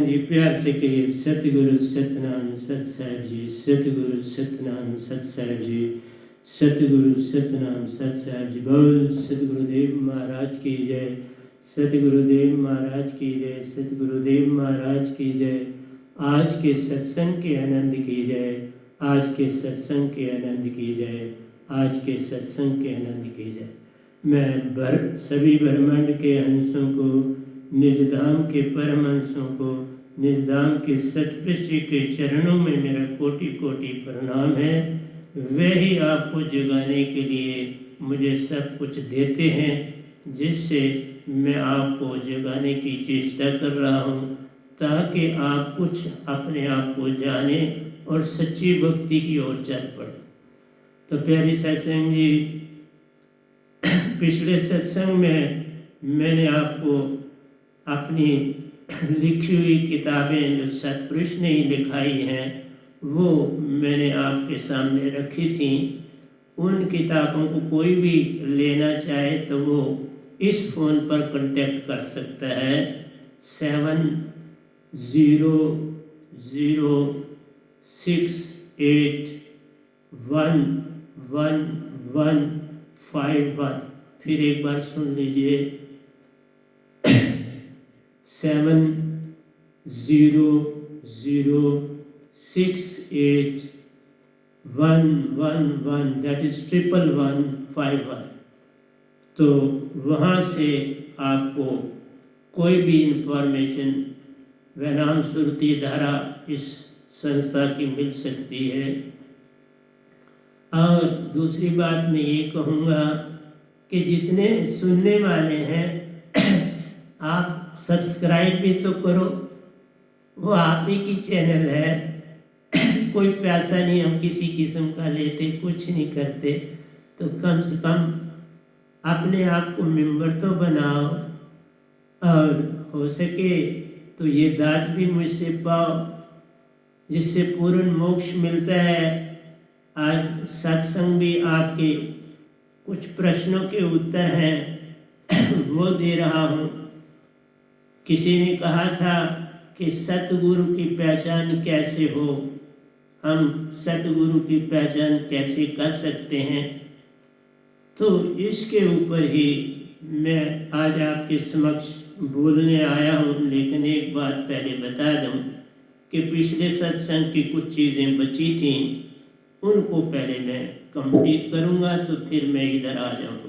जी प्यार से कहिए सतगुरु सतनाम सत साहिब जी, सतगुरु सतनाम सत साहिब जी, सतगुरु सतनाम सत साहिब जी। बोल सतगुरुदेव महाराज की जय, सतगुरुदेव महाराज की जय, सतगुरुदेव महाराज की जय। आज के सत्संग के आनंद की जय, आज के सत्संग के आनंद की जय, आज के सत्संग के आनंद की जय। मैं सभी ब्रह्मांड के अंशों को, निजधाम के परमहंसों को, निजधाम के सतपुरुष के चरणों में मेरा कोटि कोटि प्रणाम है। वे ही आपको जगाने के लिए मुझे सब कुछ देते हैं, जिससे मैं आपको जगाने की चेष्टा कर रहा हूँ, ताकि आप कुछ अपने आप को जाने और सच्ची भक्ति की ओर चल पड़े। तो प्यारी सत्संग जी, पिछले सत्संग में मैंने आपको अपनी लिखी हुई किताबें जो सतपुरुष ने ही लिखाई हैं वो मैंने आपके सामने रखी थी। उन किताबों को कोई भी लेना चाहे तो वो इस फ़ोन पर कांटेक्ट कर सकता है 7006811151। फिर एक बार सुन लीजिए 70068111, दैट इज 1151। तो वहाँ से आपको कोई भी इंफॉर्मेशन व नाम सुरती धारा इस संस्था की मिल सकती है। और दूसरी बात मैं ये कहूँगा कि जितने सुनने वाले हैं आप सब्सक्राइब भी तो करो, वो आप ही की चैनल है, कोई पैसा नहीं हम किसी किस्म का लेते, कुछ नहीं करते। तो कम से कम अपने आप को मेंबर तो बनाओ, और हो सके तो ये दात भी मुझसे पाओ जिससे पूर्ण मोक्ष मिलता है। आज सत्संग भी आपके कुछ प्रश्नों के उत्तर हैं वो दे रहा हूँ। किसी ने कहा था कि सतगुरु की पहचान कैसे हो, हम सतगुरु की पहचान कैसे कर सकते हैं। तो इसके ऊपर ही मैं आज आपके समक्ष बोलने आया हूँ। लेकिन एक बात पहले बता दूँ कि पिछले सत्संग की कुछ चीज़ें बची थीं, उनको पहले मैं कंप्लीट करूँगा तो फिर मैं इधर आ जाऊँगा।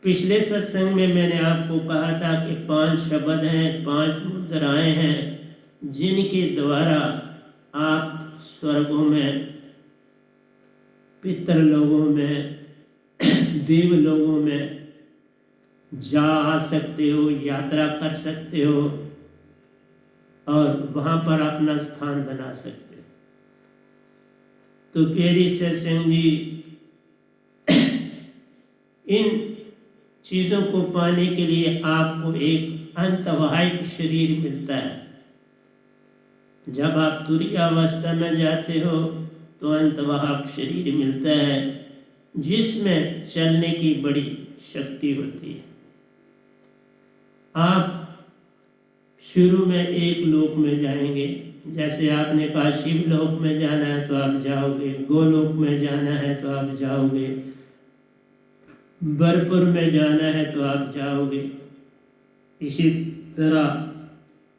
पिछले सत्संग में मैंने आपको कहा था कि 5 शब्द हैं, 5 मुद्राएं हैं, जिनके द्वारा आप स्वर्गों में, पितर लोगों में, देव लोगों में जा आ सकते हो, यात्रा कर सकते हो और वहाँ पर अपना स्थान बना सकते हो। तो प्यारी सत्संग जी, इन चीज़ों को पाने के लिए आपको एक अंतवाहिक शरीर मिलता है। जब आप तुरीय अवस्था में जाते हो तो अंतवाहक शरीर मिलता है, जिसमें चलने की बड़ी शक्ति होती है। आप शुरू में एक लोक में जाएंगे, जैसे आपने कहा शिव लोक में जाना है तो आप जाओगे, गोलोक में जाना है तो आप जाओगे, बरपुर में जाना है तो आप जाओगे। इसी तरह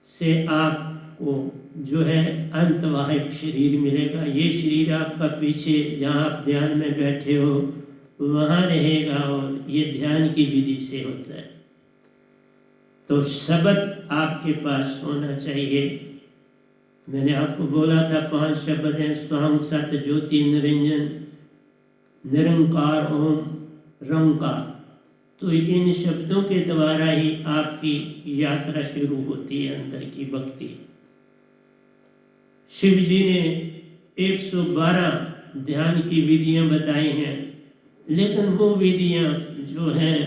से आपको जो है अंतवाहिक शरीर मिलेगा। ये शरीर आपका पीछे जहाँ आप ध्यान में बैठे हो वहाँ रहेगा, और ये ध्यान की विधि से होता है। तो शब्द आपके पास होना चाहिए। मैंने आपको बोला था 5 शब्द हैं, स्वांग सत ज्योति निरंजन निरंकार ओम रंकार। तो इन शब्दों के द्वारा ही आपकी यात्रा शुरू होती है अंदर की भक्ति। शिव जी ने 112 ध्यान की विधियां बताई हैं, लेकिन वो विधियां जो हैं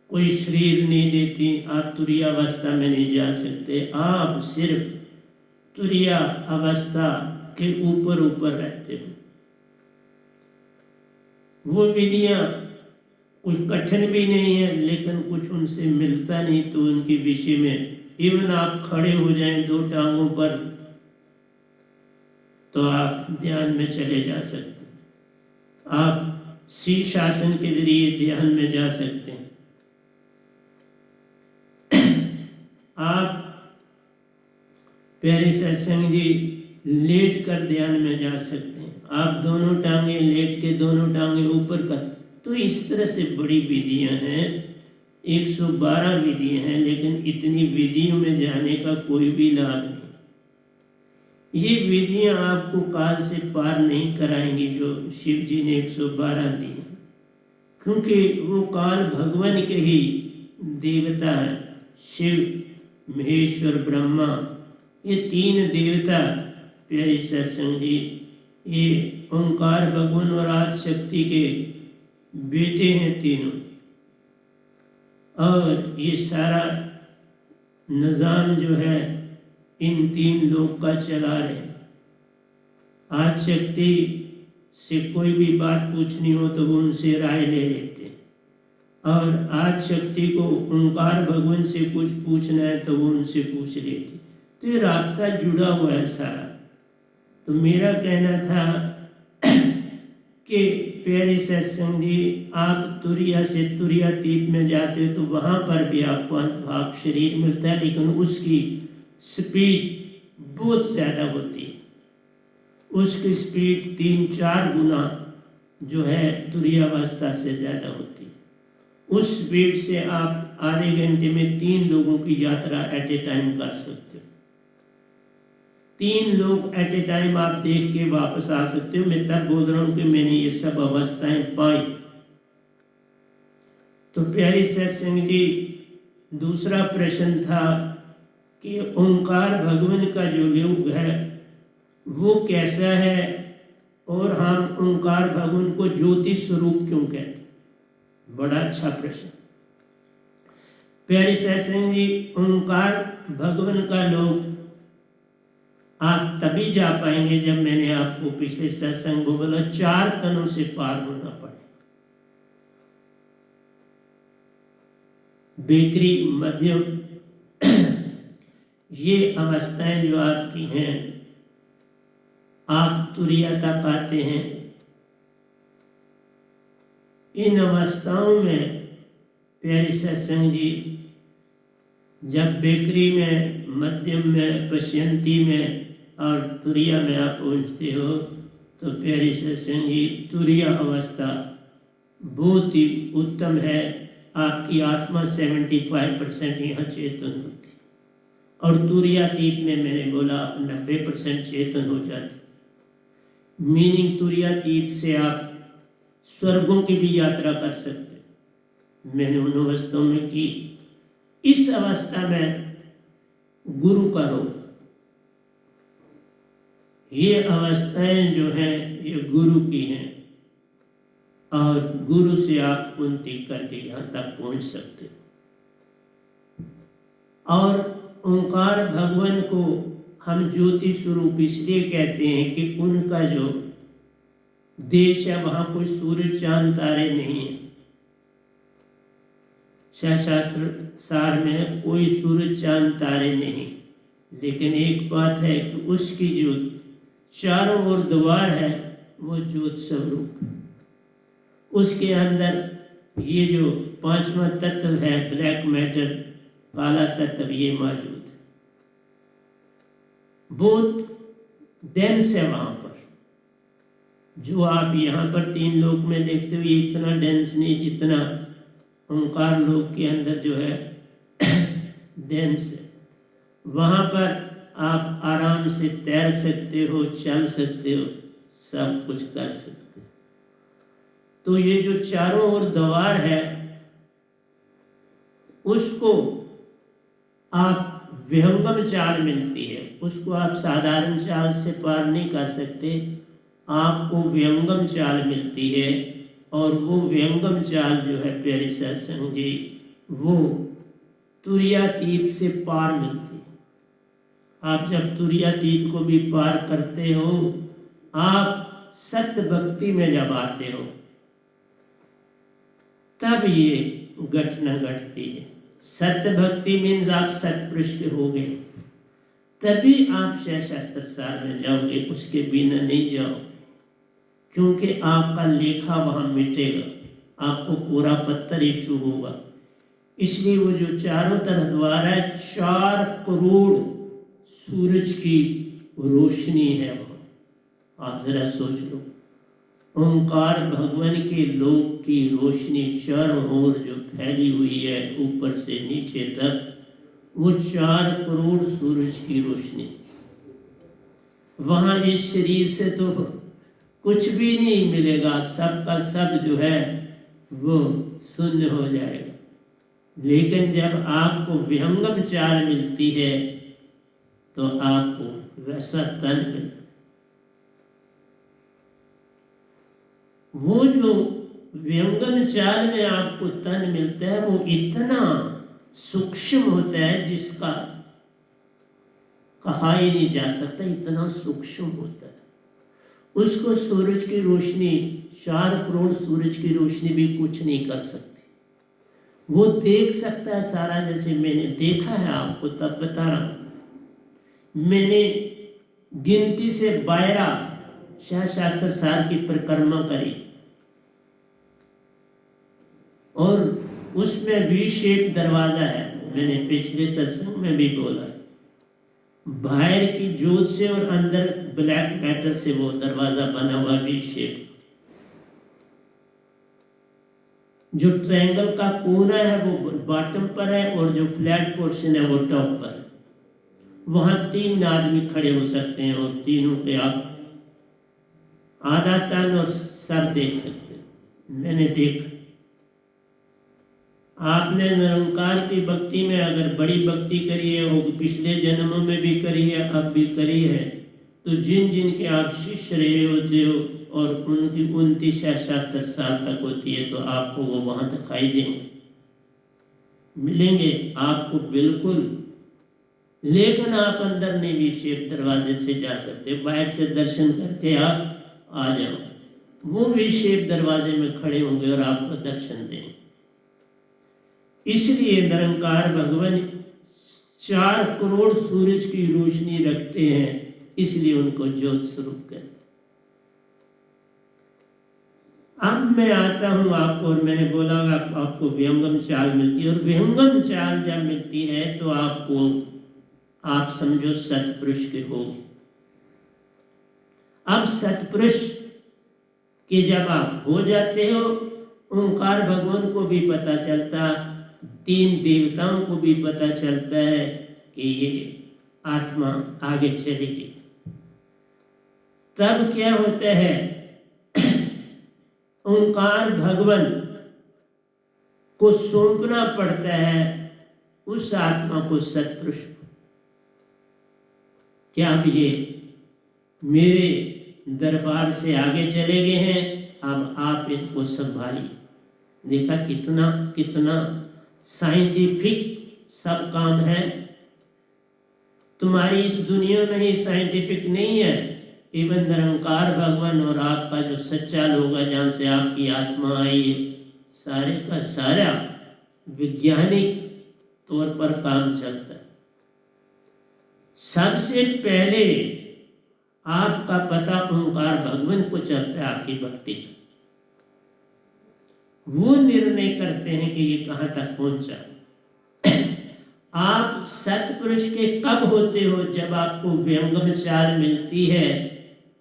कोई शरीर नहीं देती। आप तुरीय अवस्था में नहीं जा सकते, आप सिर्फ तुरीय अवस्था के ऊपर ऊपर रहते हो। वो विधियां कोई कठिन भी नहीं है, लेकिन कुछ उनसे मिलता नहीं, तो उनके विषय में इवन आप खड़े हो जाएं 2 टांगों पर तो आप ध्यान में चले जा सकते हैं। आप शीर्ष आसन के जरिए ध्यान में जा सकते हैं। आप प्यारे सत्संग जी लेट कर ध्यान में जा सकते हैं। आप दोनों टांगे लेट के दोनों टांगे ऊपर कर, तो इस तरह से बड़ी विधियां हैं, 112 विधियां हैं, लेकिन इतनी विधियों में जाने का कोई भी लाभ नहीं। ये विधियां आपको काल से पार नहीं कराएंगी जो शिव जी ने 112 दी है, क्योंकि वो काल भगवान के ही देवता है। शिव, महेश्वर, ब्रह्मा, ये 3 देवता प्यारी सत्संग जी, ये ओंकार भगवान और आदि शक्ति के बेटे हैं तीनों, और ये सारा निजाम जो है इन 3 लोग का चला रहे हैं। आदि शक्ति से कोई भी बात पूछनी हो तो वो उनसे राय ले लेते हैं, और आदि शक्ति को ओंकार भगवान से कुछ पूछना है तो वो उनसे पूछ लेती। तो ये राब्ता जुड़ा हुआ है सारा। तो मेरा कहना था कि प्यारी सत्संग जी, आप तुरिया से तुरियातीत में जाते हो तो वहाँ पर भी आपको अंतभाग शरीर मिलता है, लेकिन उसकी स्पीड बहुत ज़्यादा होती है। उसकी स्पीड 3-4 गुना जो है तुरियावस्था से ज़्यादा होती है। उस स्पीड से आप आधे घंटे में 3 लोगों की यात्रा एट ए टाइम कर सकते हो। 3 लोग एट ए टाइम आप देख के वापस आ सकते हो। मैं तब बोल रहा हूँ कि मैंने ये सब अवस्थाएं पाई। तो प्यारी सत्संग जी, दूसरा प्रश्न था कि ओंकार भगवान का जो योग है वो कैसा है, और हम ओंकार भगवान को ज्योति स्वरूप क्यों कहते हैं? बड़ा अच्छा प्रश्न। प्यारी सत्संग जी, ओंकार भगवान का योग आप तभी जा पाएंगे जब मैंने आपको पिछले सत्संग को बोला 4 तनों से पार होना पड़े। बेकरी, मध्यम, ये अवस्थाएं जो आपकी हैं, आप तुरिया तक आते हैं। इन अवस्थाओं में प्यारी सत्संग जी, जब बेकरी में, मध्यम में, पश्यंती में और तुरिया में आप पहुंचते हो तो प्यारी सत्संग जी, तुरिया अवस्था बहुत ही उत्तम है। आपकी आत्मा 75% यहाँ चेतन होती, और तुरियातीत में मैंने बोला 90% चेतन हो जाती। मीनिंग तुरियातीत से आप स्वर्गों की भी यात्रा कर सकते। मैंने उन अवस्थाओं में की। इस अवस्था में गुरु का रोल, ये अवस्थाएं जो हैं ये गुरु की हैं, और गुरु से आप उन्नति करके यहाँ तक पहुँच सकते हो। और ओंकार भगवान को हम ज्योति स्वरूप इसलिए कहते हैं कि उनका जो देश है वहाँ कोई सूरज चांद तारे नहीं है। शास्त्र सार में कोई सूरज चांद तारे नहीं, लेकिन एक बात है कि उसकी जो चारों ओर द्वार है वो ज्योत स्वरूप है। उसके अंदर ये जो 5वां तत्व है ब्लैक मैटर, काला तत्व, ये मौजूद है। बहुत डेंस है वहाँ पर। जो आप यहाँ पर 3 लोक में देखते हो ये इतना डेंस नहीं जितना ओंकार लोक के अंदर जो है डेंस है। वहाँ पर आप आराम से तैर सकते हो, चल सकते हो, सब कुछ कर सकते हो। तो ये जो चारों ओर द्वार है उसको आप विहंगम चाल मिलती है, उसको आप साधारण चाल से पार नहीं कर सकते। आपको विहंगम चाल मिलती है, और वो विहंगम चाल जो है प्यारी सत्संग जी, वो तुरियातीत से पार मिलती है। आप जब तुरियातीत को भी पार करते हो, आप सत्य भक्ति में जब आते हो, तब ये घटना घटती है। सत्य भक्ति मीन्स आप सतपुरुष के हो गए, तभी आप शास्त्र सार में जाओगे, उसके बिना नहीं जाओ, क्योंकि आपका लेखा वहां मिटेगा, आपको पूरा पत्थर इशू होगा। इसलिए वो जो चारों तरफ द्वार है, 4 करोड़ सूरज की रोशनी है वहां। आप जरा सोच लो, ओंकार भगवान के लोक की रोशनी चारों ओर जो फैली हुई है, ऊपर से नीचे तक, वो 4 करोड़ सूरज की रोशनी। वहां इस शरीर से तो कुछ भी नहीं मिलेगा, सब का सब जो है वो शून्य हो जाएगा। लेकिन जब आपको विहंगम चाल मिलती है तो आपको वैसा तन मिलता। वो जो विहंगम चाल में आपको तन मिलता है वो इतना सूक्ष्म होता है जिसका कहा ही नहीं जा सकता, इतना सूक्ष्म होता है। उसको सूरज की रोशनी, 4 करोड़ सूरज की रोशनी भी कुछ नहीं कर सकती। वो देख सकता है सारा, जैसे मैंने देखा है, आपको तब बता रहा हूं। मैंने गिनती से 12 शास्त्र सार की परिक्रमा करी और उसमें वी शेप दरवाजा है। मैंने पिछले सत्संग में भी बोला, बाहर की जोत से और अंदर ब्लैक मैटर से वो दरवाजा बना हुआ वी शेप। जो ट्रायंगल का कोना है वो बॉटम पर है और जो फ्लैट पोर्शन है वो टॉप पर है। वहां 3 आदमी खड़े हो सकते हैं और तीनों के आप आधा तन और सर देख सकते हैं। मैंने देखा। आपने निरंकार की भक्ति में अगर बड़ी भक्ति करी है, वो पिछले जन्मों में भी करी है, अब भी करी है, तो जिन जिन के आप शिष्य रहे होते हो और उनकी 29 शास्त्र साल तक होती है, तो आपको वो वहां दिखाई देंगे, मिलेंगे आपको बिल्कुल। लेकिन आप अंदर नहीं भी शेप दरवाजे से जा सकते, बाहर से दर्शन करके आप आ जाओ। वो भी शेप दरवाजे में खड़े होंगे और आपको दर्शन देंगे। इसलिए निरंकार भगवान 4 करोड़ सूरज की रोशनी रखते हैं, इसलिए उनको ज्योत स्वरूप कहते हैं। अब मैं आता हूं आपको, और मैंने बोला आपको विहंगम चाल मिलती है, और विहंगम चाल जब मिलती है तो आपको, आप समझो सतपुरुष के हो। अब सतपुरुष के जब आप हो जाते हो, ओंकार भगवान को भी पता चलता, 3 देवताओं को भी पता चलता है कि ये आत्मा आगे चलेगी। तब क्या होता है, ओंकार भगवान को सौंपना पड़ता है उस आत्मा को, सतपुरुष को। क्या अब ये मेरे दरबार से आगे चले गए हैं, अब आप इनको संभालिए। देखा कितना कितना साइंटिफिक सब काम है। तुम्हारी इस दुनिया में ही साइंटिफिक नहीं है, इवन निरंकार भगवान और आपका जो सच्चा लोग है, जहाँ से आपकी आत्मा आई है, सारे का सारा वैज्ञानिक तौर पर काम चलता है। सबसे पहले आपका पता ओंकार भगवान को चलता है, आपकी भक्ति का। वो निर्णय करते हैं कि ये कहां तक पहुंचा। आप सतपुरुष के कब होते हो, जब आपको विहंगम चाल मिलती है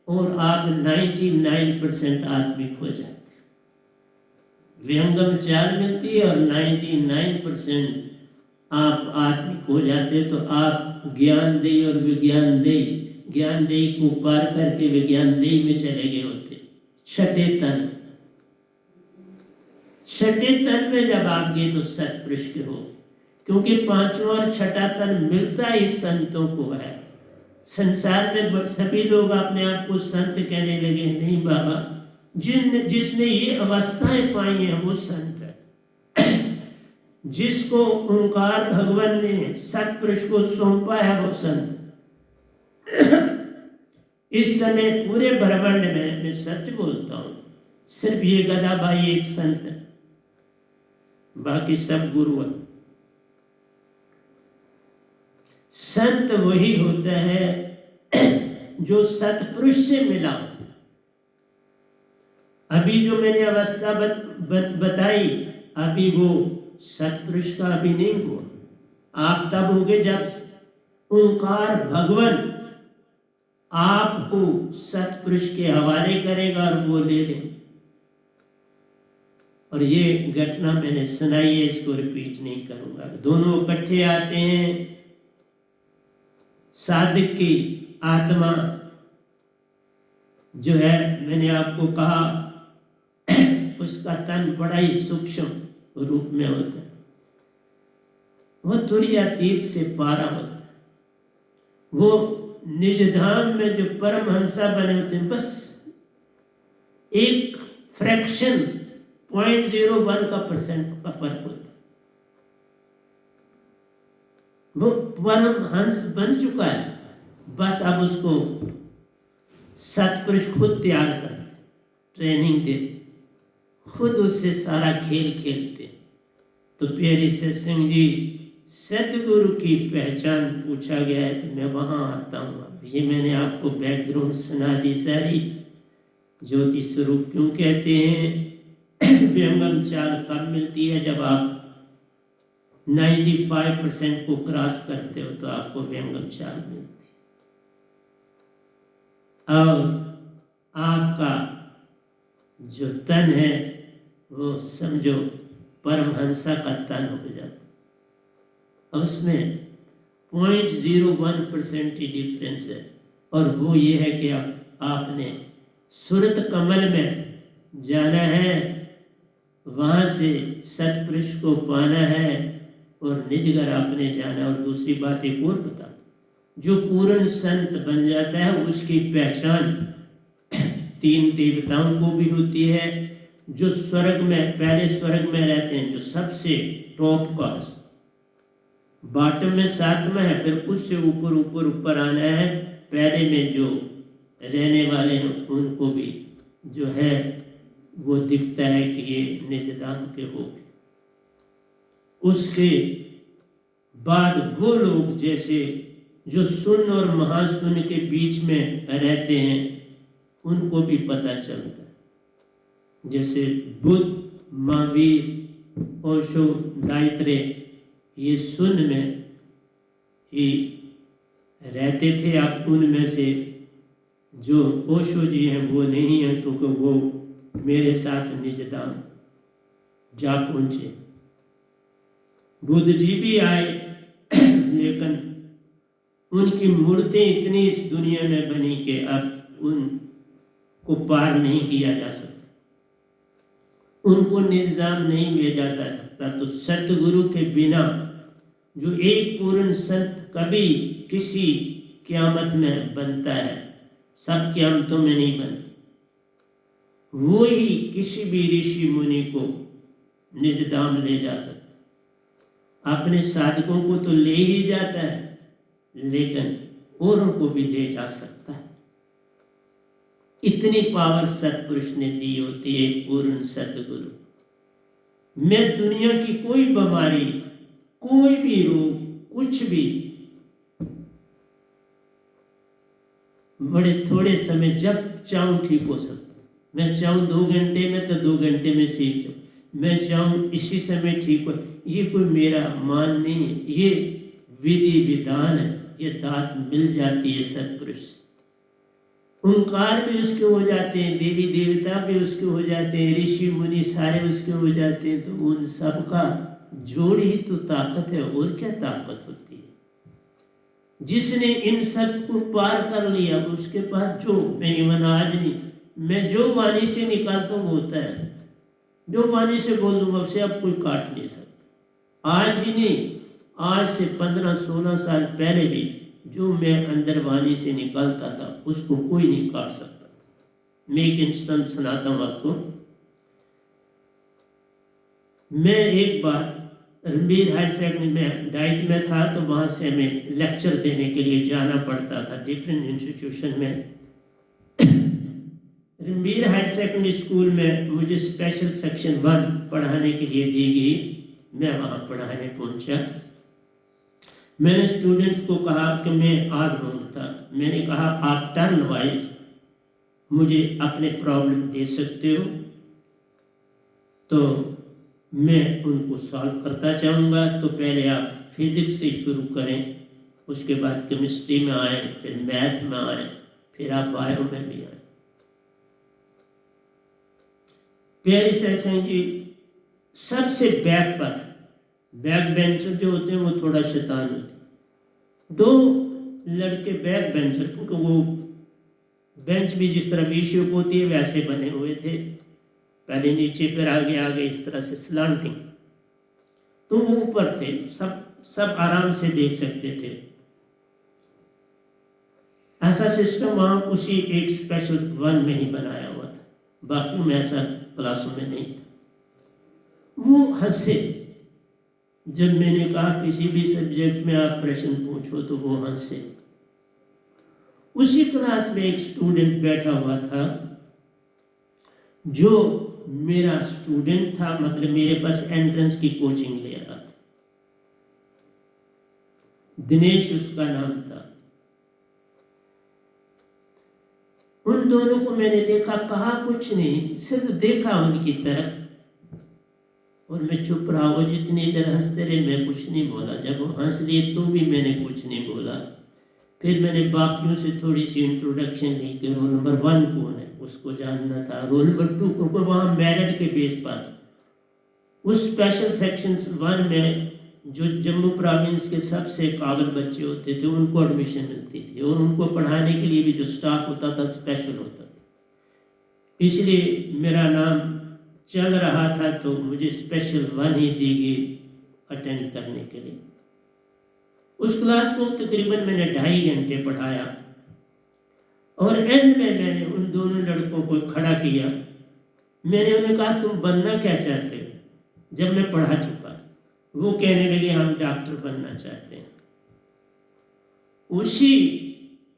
और आप 99% आत्मिक हो जाते। विहंगम चाल मिलती है और 99% आप आत्मिक हो जाते, तो आप ज्ञानदेही और विज्ञानदेही, ज्ञानदेही को पार करके विज्ञानदेही में चले गए होते। छठे तन में जब आप गए तो सतपुरुष के हो, क्योंकि 5वां और 6ठा तन मिलता ही संतों को है। संसार में सभी लोग अपने आप को संत कहने लगे, नहीं बाबा, जिसने ये अवस्थाएं पाई हैं वो संत है। जिसको ओंकार भगवान ने सतपुरुष को सौंपा है वो संत। इस समय पूरे ब्रह्मांड में, मैं सत्य बोलता हूं, सिर्फ ये गदा भाई एक संत है, बाकी सब गुरु है। संत वही होता है जो सतपुरुष से मिला। अभी जो मैंने अवस्था बताई, अभी वो सतपुरुष का अभी नहीं हुआ। आप तब होगे जब ओंकार भगवान आपको सतपुरुष के हवाले करेगा और वो ले ले। और ये घटना मैंने सुनाई है, इसको रिपीट नहीं करूंगा। दोनों इकट्ठे आते हैं, साधक की आत्मा जो है, मैंने आपको कहा उसका तन बड़ा ही सूक्ष्म रूप में होता है, वो थोड़ी अतीत से पारा होता है। वो निजधाम में जो परमहंसा बने होते हैं, बस एक फ्रैक्शन 0.01% का फर्क होता है। वो परमहंस बन चुका है, बस अब उसको सतपुरुष खुद तैयार कर ट्रेनिंग दे, खुद उससे सारा खेल खेलते। तो प्यारी सत्संग जी, सतगुरु की पहचान पूछा गया है तो मैं वहां आता हूँ। अब ये मैंने आपको बैकग्राउंड सुना दी सारी। ज्योति स्वरूप क्यों कहते हैं? व्यंगम चाल कब मिलती है? जब आप 95% को क्रॉस करते हो तो आपको व्यंगम चाल मिलती है। और आपका जो तन है वो समझो परमहंसा का तन हो जाता, उसमें 0.01% ही डिफरेंस है। और वो ये है कि आपने सुरत कमल में जाना है, वहाँ से सतपुरुष को पाना है और निजगर आपने जाना। और दूसरी बात एक और बता, जो पूर्ण संत बन जाता है उसकी पहचान 3 देवताओं को भी होती है, जो स्वर्ग में, पहले स्वर्ग में रहते हैं, जो सबसे टॉप का, बॉटम में 7वां है, फिर उससे ऊपर ऊपर ऊपर आना है। पहले में जो रहने वाले हैं उनको भी जो है वो दिखता है कि ये निजधाम के हो गए। उसके बाद वो लोग जैसे जो शून्य और महाशून्य के बीच में रहते हैं उनको भी पता चलता है। जैसे बुद्ध, महावीर, ओशो, दायत्रे, ये शून्य में ही रहते थे। अब उनमें से जो ओशो जी हैं वो नहीं हैं, क्योंकि वो मेरे साथ निजधाम जा पहुंचे। बुद्ध जी भी आए, लेकिन उनकी मूर्तें इतनी इस दुनिया में बनी कि अब उनको पार नहीं किया जा सकता, उनको निजधाम नहीं भेजा जा सकता। तो सतगुरु के बिना जो एक पूर्ण संत कभी किसी क़यामत में बनता है, सब क़यामतों में नहीं बनता, वो ही किसी भी ऋषि मुनि को निजधाम ले जा सकता। अपने साधकों को तो ले ही जाता है, लेकिन औरों को भी ले जा सकता है। इतनी पावर सतपुरुष ने दी होती है एक पूर्ण सतगुरु। मैं दुनिया की कोई बीमारी, कोई भी रोग, कुछ भी बड़े थोड़े समय जब चाहूं ठीक हो सकता। मैं चाहूं 2 घंटे में तो 2 घंटे में सीख जाऊं, मैं चाहूं इसी समय ठीक हो। ये कोई मेरा मान नहीं है, ये विधि विधान है, ये दात मिल जाती है सतपुरुष। ओंकार भी उसके हो जाते हैं, देवी देवता भी उसके हो जाते हैं, ऋषि मुनि सारे उसके हो जाते हैं। तो उन सब का जोड़ ही तो ताकत है, और क्या ताकत होती है। जिसने इन सब को पार कर लिया उसके पास जो, मैं आज नहीं, मैं जो वाणी से निकालता हूँ वो होता है, जो वाणी से बोल दूंगा उसे अब कोई काट नहीं सकता। आज ही नहीं, आज से 15-16 साल पहले भी जो मैं अंदर वाणी से निकालता था उसको कोई नहीं काट सकता। मैं एक इंस्टेंस सुनाता हूँ आपको। मैं एक बार रणबीर हाई सेकेंडरी में डाइट में था, तो वहाँ से हमें लेक्चर देने के लिए जाना पड़ता था डिफरेंट इंस्टीट्यूशन में। रणबीर हाई सेकेंडरी स्कूल में मुझे स्पेशल सेक्शन 1 पढ़ाने के लिए दी गई। मैं वहाँ पढ़ाने पहुँचा। मैंने स्टूडेंट्स को कहा कि मैं आग रहा था, मैंने कहा आप टर्न वाइज मुझे अपने प्रॉब्लम दे सकते हो तो मैं उनको सॉल्व करता जाऊंगा। तो पहले आप फिजिक्स से शुरू करें, उसके बाद केमिस्ट्री में आए, फिर मैथ में आए, फिर आप बायो में भी आए। प्यारी सत्संग जी, सबसे बैक पर बैक बेंचर जो होते हैं वो थोड़ा शैतान होते हैं। दो लड़के बैक बेंचर, क्योंकि वो बेंच भी जिस तरह वी शेप होती है वैसे बने हुए थे, पहले नीचे फिर आगे आगे इस तरह से स्लांटिंग, तो वो ऊपर थे, सब आराम से देख सकते थे। ऐसा सिस्टम वहाँ उसी एक स्पेशल वन में ही बनाया हुआ था, बाकी में ऐसा क्लासों में नहीं था। वो हंसे जब मैंने कहा किसी भी सब्जेक्ट में आप प्रश्न पूछो, तो वो हंसे। उसी क्लास में एक स्टूडेंट बैठा हुआ था जो मेरा स्टूडेंट था, मतलब मेरे पास एंट्रेंस की कोचिंग ले रहा था। दिनेश उसका नाम था। उन दोनों को मैंने देखा, कहा कुछ नहीं, सिर्फ देखा उनकी तरफ और मैं चुप रहा। वो जितनी देर हंसते रहे मैं कुछ नहीं बोला। जब वो हंस लिए तो भी मैंने कुछ नहीं बोला। फिर मैंने बाकियों से थोड़ी सी इंट्रोडक्शन ली कि रोल नंबर 1 कौन है, उसको जानना था। रोल नंबर 2, क्योंकि वहाँ मेरिट के बेस पर उस स्पेशल सेक्शन 1 में जो जम्मू प्रोविंस के सबसे काबिल बच्चे होते थे उनको एडमिशन मिलती थी, और उनको पढ़ाने के लिए भी जो स्टाफ होता था स्पेशल होता था। इसलिए मेरा नाम चल रहा था तो मुझे स्पेशल 1 ही दी गई अटेंड करने के लिए। उस क्लास को तकरीबन मैंने 2.5 घंटे पढ़ाया और एंड में मैंने उन दोनों लड़कों को खड़ा किया। मैंने उन्हें कहा तुम बनना क्या चाहते हो? जब मैं पढ़ा चुका, वो कहने लगे हम डॉक्टर बनना चाहते हैं। उसी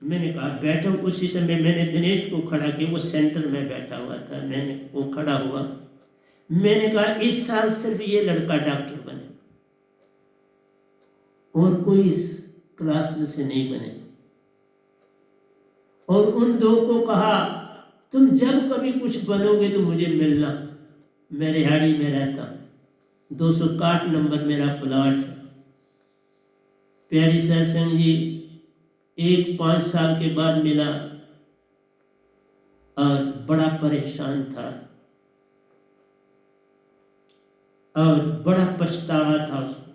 मैंने कहा बैठो। उसी समय मैंने दिनेश को खड़ा किया, वो सेंटर में बैठा हुआ था, मैंने वो खड़ा हुआ। मैंने कहा इस साल सिर्फ ये लड़का डॉक्टर बने और कोई इस क्लास में से नहीं बने। और उन दो को कहा तुम जब कभी कुछ बनोगे तो मुझे मिलना, मैं रिहाड़ी में रहता, 261 नंबर मेरा प्लाट है। प्यारी सत्संग जी, एक 5 साल के बाद मिला और बड़ा परेशान था और बड़ा पछतावा था उसको।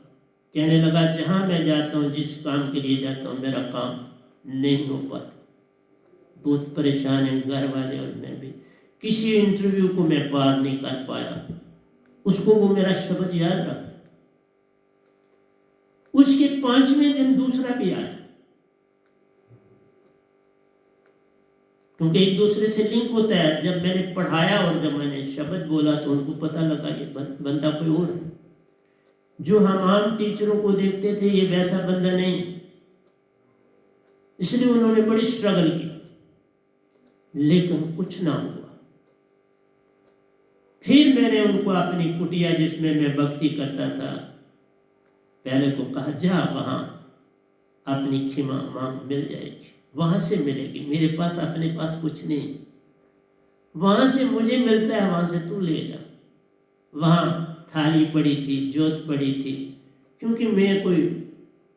कहने लगा जहाँ मैं जाता हूँ, जिस काम के लिए जाता हूँ, मेरा काम नहीं हो पाता। बहुत परेशान है घर वाले और मैं भी। किसी इंटरव्यू को मैं पार नहीं कर पाया। उसको वो मेरा शब्द याद रहा। उसके 5वें दिन दूसरा भी आया, क्योंकि एक दूसरे से लिंक होता है। जब मैंने पढ़ाया और जब मैंने शब्द बोला तो उनको पता लगा ये बंदा कोई और है। जो हम आम टीचरों को देखते थे ये वैसा बंदा नहीं है। इसलिए उन्होंने बड़ी स्ट्रगल की, लेकिन कुछ ना हुआ। फिर मैंने उनको अपनी कुटिया जिसमें मैं भक्ति करता था, पहले को कहा जा वहां अपनी खिमा मांग, मिल जाएगी, वहां से मिलेगी। मेरे पास अपने पास कुछ नहीं, वहां से मुझे मिलता है, वहां से तू ले जा। वहां थाली पड़ी थी, जोत पड़ी थी, क्योंकि मैं कोई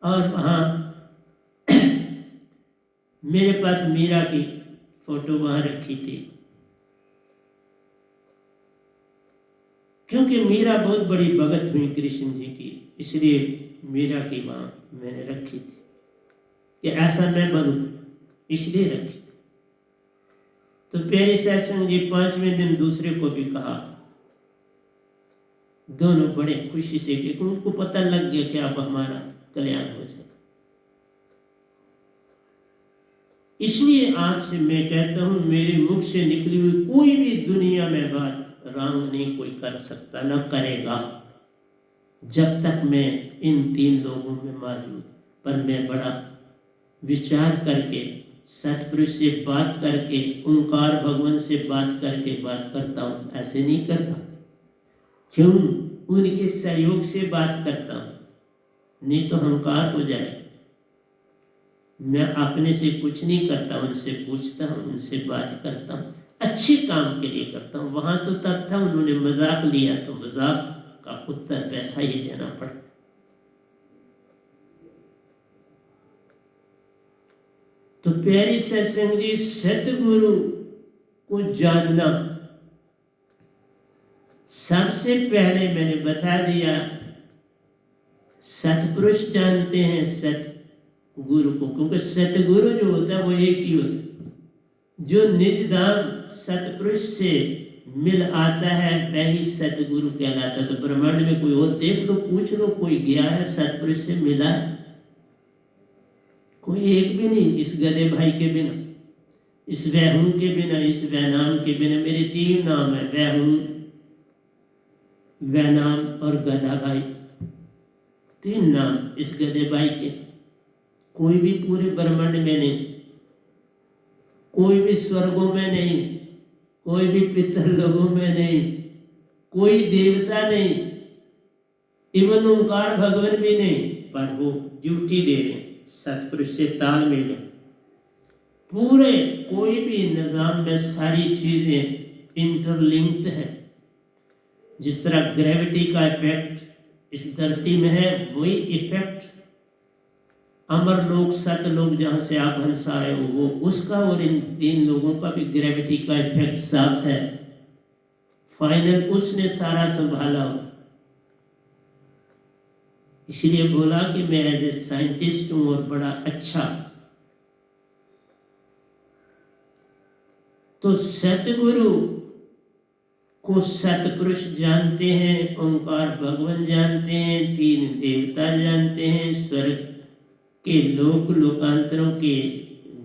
और वहां मेरे पास मीरा की फोटो वहां रखी थी, क्योंकि मीरा बहुत बड़ी भगत हुई कृष्ण जी की, इसलिए मीरा की वहां मैंने रखी थी कि ऐसा मैं बनूं, इसलिए रखी थी। तो प्यारे सत्संग जी, 5वें दिन दूसरे को भी कहा। दोनों बड़े खुशी से, क्योंकि उनको पता लग गया कि अब हमारा कल्याण हो जाएगा। इसलिए आपसे मैं कहता हूं, मेरे मुख से निकली हुई कोई भी दुनिया में बात रंग नहीं कोई कर सकता, न करेगा, जब तक मैं इन 3 लोगों में मौजूद। पर मैं बड़ा विचार करके, सतपुरुष से बात करके, ओंकार भगवान से बात करके बात करता हूँ, ऐसे नहीं करता। क्यों? उनके सहयोग से बात करता हूँ, नहीं तो अहंकार हो जाए। मैं अपने से कुछ नहीं करता, उनसे पूछता हूँ, उनसे बात करता हूँ, अच्छे काम के लिए करता हूँ। वहाँ तो तब था उन्होंने मजाक लिया तो मजाक का उत्तर पैसा ही देना पड़ता। तो प्यारी सत्संग जी, सतगुरु को जानना सबसे पहले मैंने बता दिया, सतपुरुष जानते हैं सतगुरु को, क्योंकि सतगुरु जो होता है वो एक ही होता है। जो निज धाम सतपुरुष से मिल आता है वही सतगुरु कहलाता है। तो ब्रह्मांड में कोई और देख लो, पूछ लो, कोई गया है सतपुरुष से मिला? कोई एक भी नहीं। इस गधे भाई के बिना, इस वैहूं के बिना, इस वैनाम के बिना। मेरे 3 नाम है, वैहूं, वैनाम और गधा भाई। 3 नाम इस गधे भाई के। कोई भी पूरे ब्रह्मांड में नहीं, कोई भी स्वर्गों में नहीं, कोई भी पितर लोगों में नहीं, कोई देवता नहीं, इवन ओंकार भगवान भी नहीं, पर वो ड्यूटी दे रहे हैं, सतपुरुष से तालमेल है। पूरे कोई भी निजाम में सारी चीजें इंटरलिंक्ड है। जिस तरह ग्रेविटी का इफेक्ट इस धरती में है, वही इफेक्ट अमर लोग, सतलोक जहां से आप हंस आए हो, वो उसका और इन 3 लोगों का भी ग्रेविटी का इफेक्ट साथ है। फाइनल उसने सारा संभाला हो। इसलिए बोला कि मैं एज ए साइंटिस्ट हूं और बड़ा अच्छा। तो सतगुरु को सतपुरुष जानते हैं, ओंकार भगवान जानते हैं, 3 देवता जानते हैं, स्वर्ग के लोक लोकांतरों के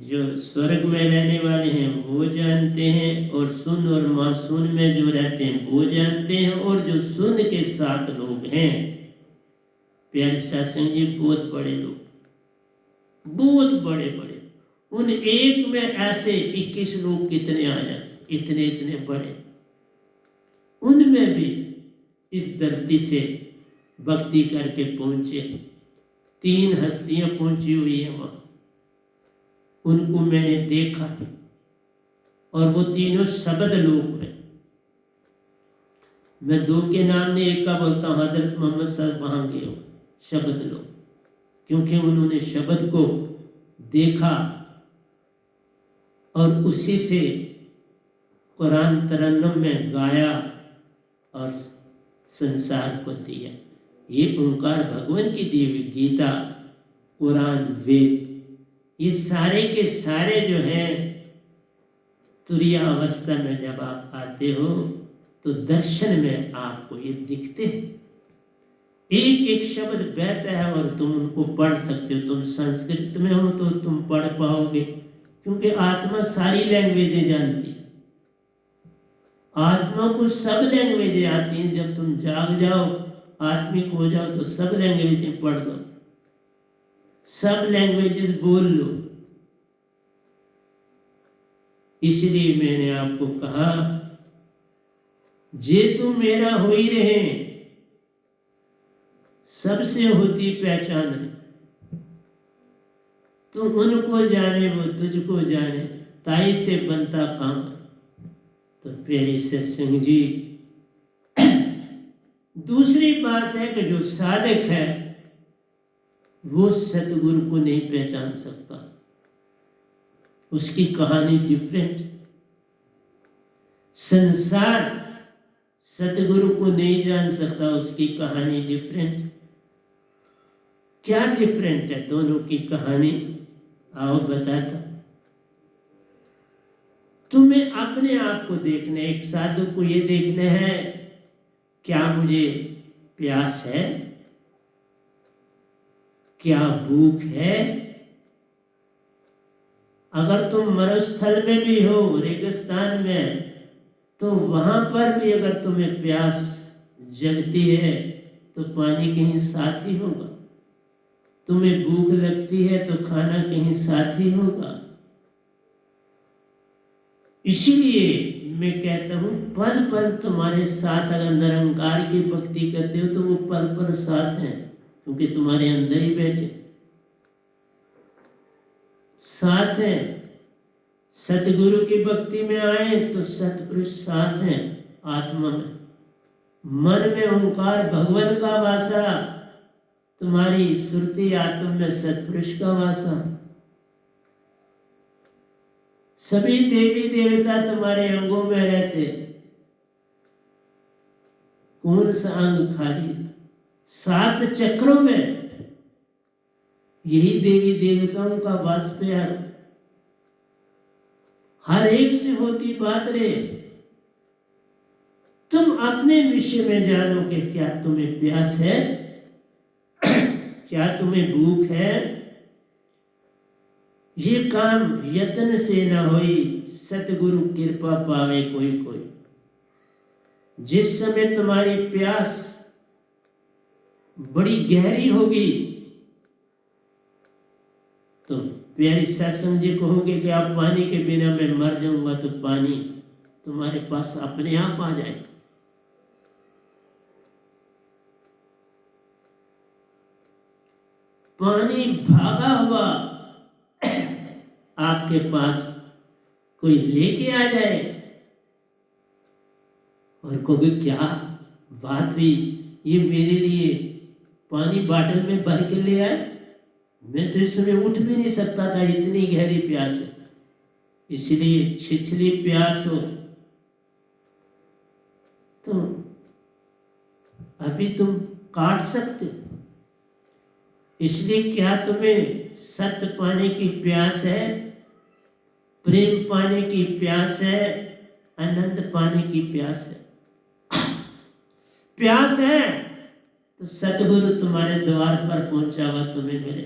जो स्वर्ग में रहने वाले हैं वो जानते हैं, और सुन और मासून में जो रहते हैं वो जानते हैं, और जो सुन के 7 लोग हैं प्यारे सत्संग जी, बहुत बड़े लोग, बहुत बड़े बड़े। उन एक में ऐसे 21 लोग कितने आ जाते, इतने इतने बड़े। उनमें भी इस धरती से भक्ति करके पहुंचे 3 हस्तियां पहुंची हुई है वहां। उनको मैंने देखा, और वो तीनों शब्द लोक में। मैं 2 के नाम ने एक का बोलता हूँ, हजरत मोहम्मद साहब वहां गए हो शब्द लोक, क्योंकि उन्होंने शब्द को देखा और उसी से कुरान तरन्नुम में गाया और संसार को दिया। ये ओंकार भगवान की दी हुई गीता, कुरान, वेद, ये सारे के सारे जो हैं, तुरीय अवस्था में जब आप आते हो तो दर्शन में आपको ये दिखते हैं। एक एक शब्द बहता है और तुम उनको पढ़ सकते हो। तुम संस्कृत में हो तो तुम पढ़ पाओगे, क्योंकि आत्मा सारी लैंग्वेजें जानती है। आत्मा को सब लैंग्वेजें आती हैं। जब तुम जाग जाओ, आत्मिक हो जाओ, तो सब लैंग्वेजें पढ़ लो, सब लैंग्वेजेस बोल लो। इसलिए मैंने आपको कहा, जे तुम मेरा हो ही रहे, सबसे होती पहचान है। तू उनको जाने, वो तुझको जाने, ताई से बनता काम। तो प्यारी सत्संग जी, दूसरी बात है कि जो साधक है वो सतगुरु को नहीं पहचान सकता, उसकी कहानी डिफरेंट। संसार सतगुरु को नहीं जान सकता, उसकी कहानी डिफरेंट। क्या डिफरेंट है दोनों की कहानी? आओ बताता। तुम्हें अपने आप को देखना है। एक साधु को ये देखना है, क्या मुझे प्यास है, क्या भूख है। अगर तुम मरुस्थल में भी हो, रेगिस्तान में, तो वहां पर भी अगर तुम्हें प्यास जगती है तो पानी कहीं साथ ही होगा। तुम्हें भूख लगती है तो खाना कहीं साथ ही होगा। इसीलिए मैं कहता हूं, पल पल तुम्हारे साथ। अगर निरंकार की भक्ति करते हो तो वो पल पल साथ हैं, क्योंकि तुम्हारे अंदर ही बैठे। साथ हैं। सतगुरु की भक्ति में आए तो सतपुरुष साथ हैं आत्मा में। मन में ओंकार भगवान का वासा, तुम्हारी सुरती आत्मा में सतपुरुष का वासा। सभी देवी देवता तुम्हारे अंगों में रहते, कौन सा अंग खाली? 7 चक्रों में यही देवी देवताओं का वास प्यार। हर एक से होती बात रे। तुम अपने विषय में जानो कि क्या तुम्हें प्यास है, क्या तुम्हें भूख है। ये काम यत्न से न होई, सतगुरु कृपा पावे कोई कोई। जिस समय तुम्हारी प्यास बड़ी गहरी होगी तो प्यारी सत्संग जी कहोगे कि आप पानी के बिना मैं मर जाऊंगा, तो पानी तुम्हारे पास अपने आप आ जाएगा। पानी भागा हुआ आपके पास कोई लेके आ जाए और कहोगे क्या बात हुई, ये मेरे लिए पानी बाटल में भर के ले आए, मैं तो इस समय उठ भी नहीं सकता था, इतनी गहरी प्यास है। इसलिए छिछली प्यास हो तो अभी तुम काट सकते। इसलिए क्या तुम्हें सत्य पाने की प्यास है, प्रेम पाने की प्यास है, आनंद पाने की प्यास है? प्यास है तो सतगुरु तुम्हारे द्वार पर पहुंचा हुआ तुम्हें मिले।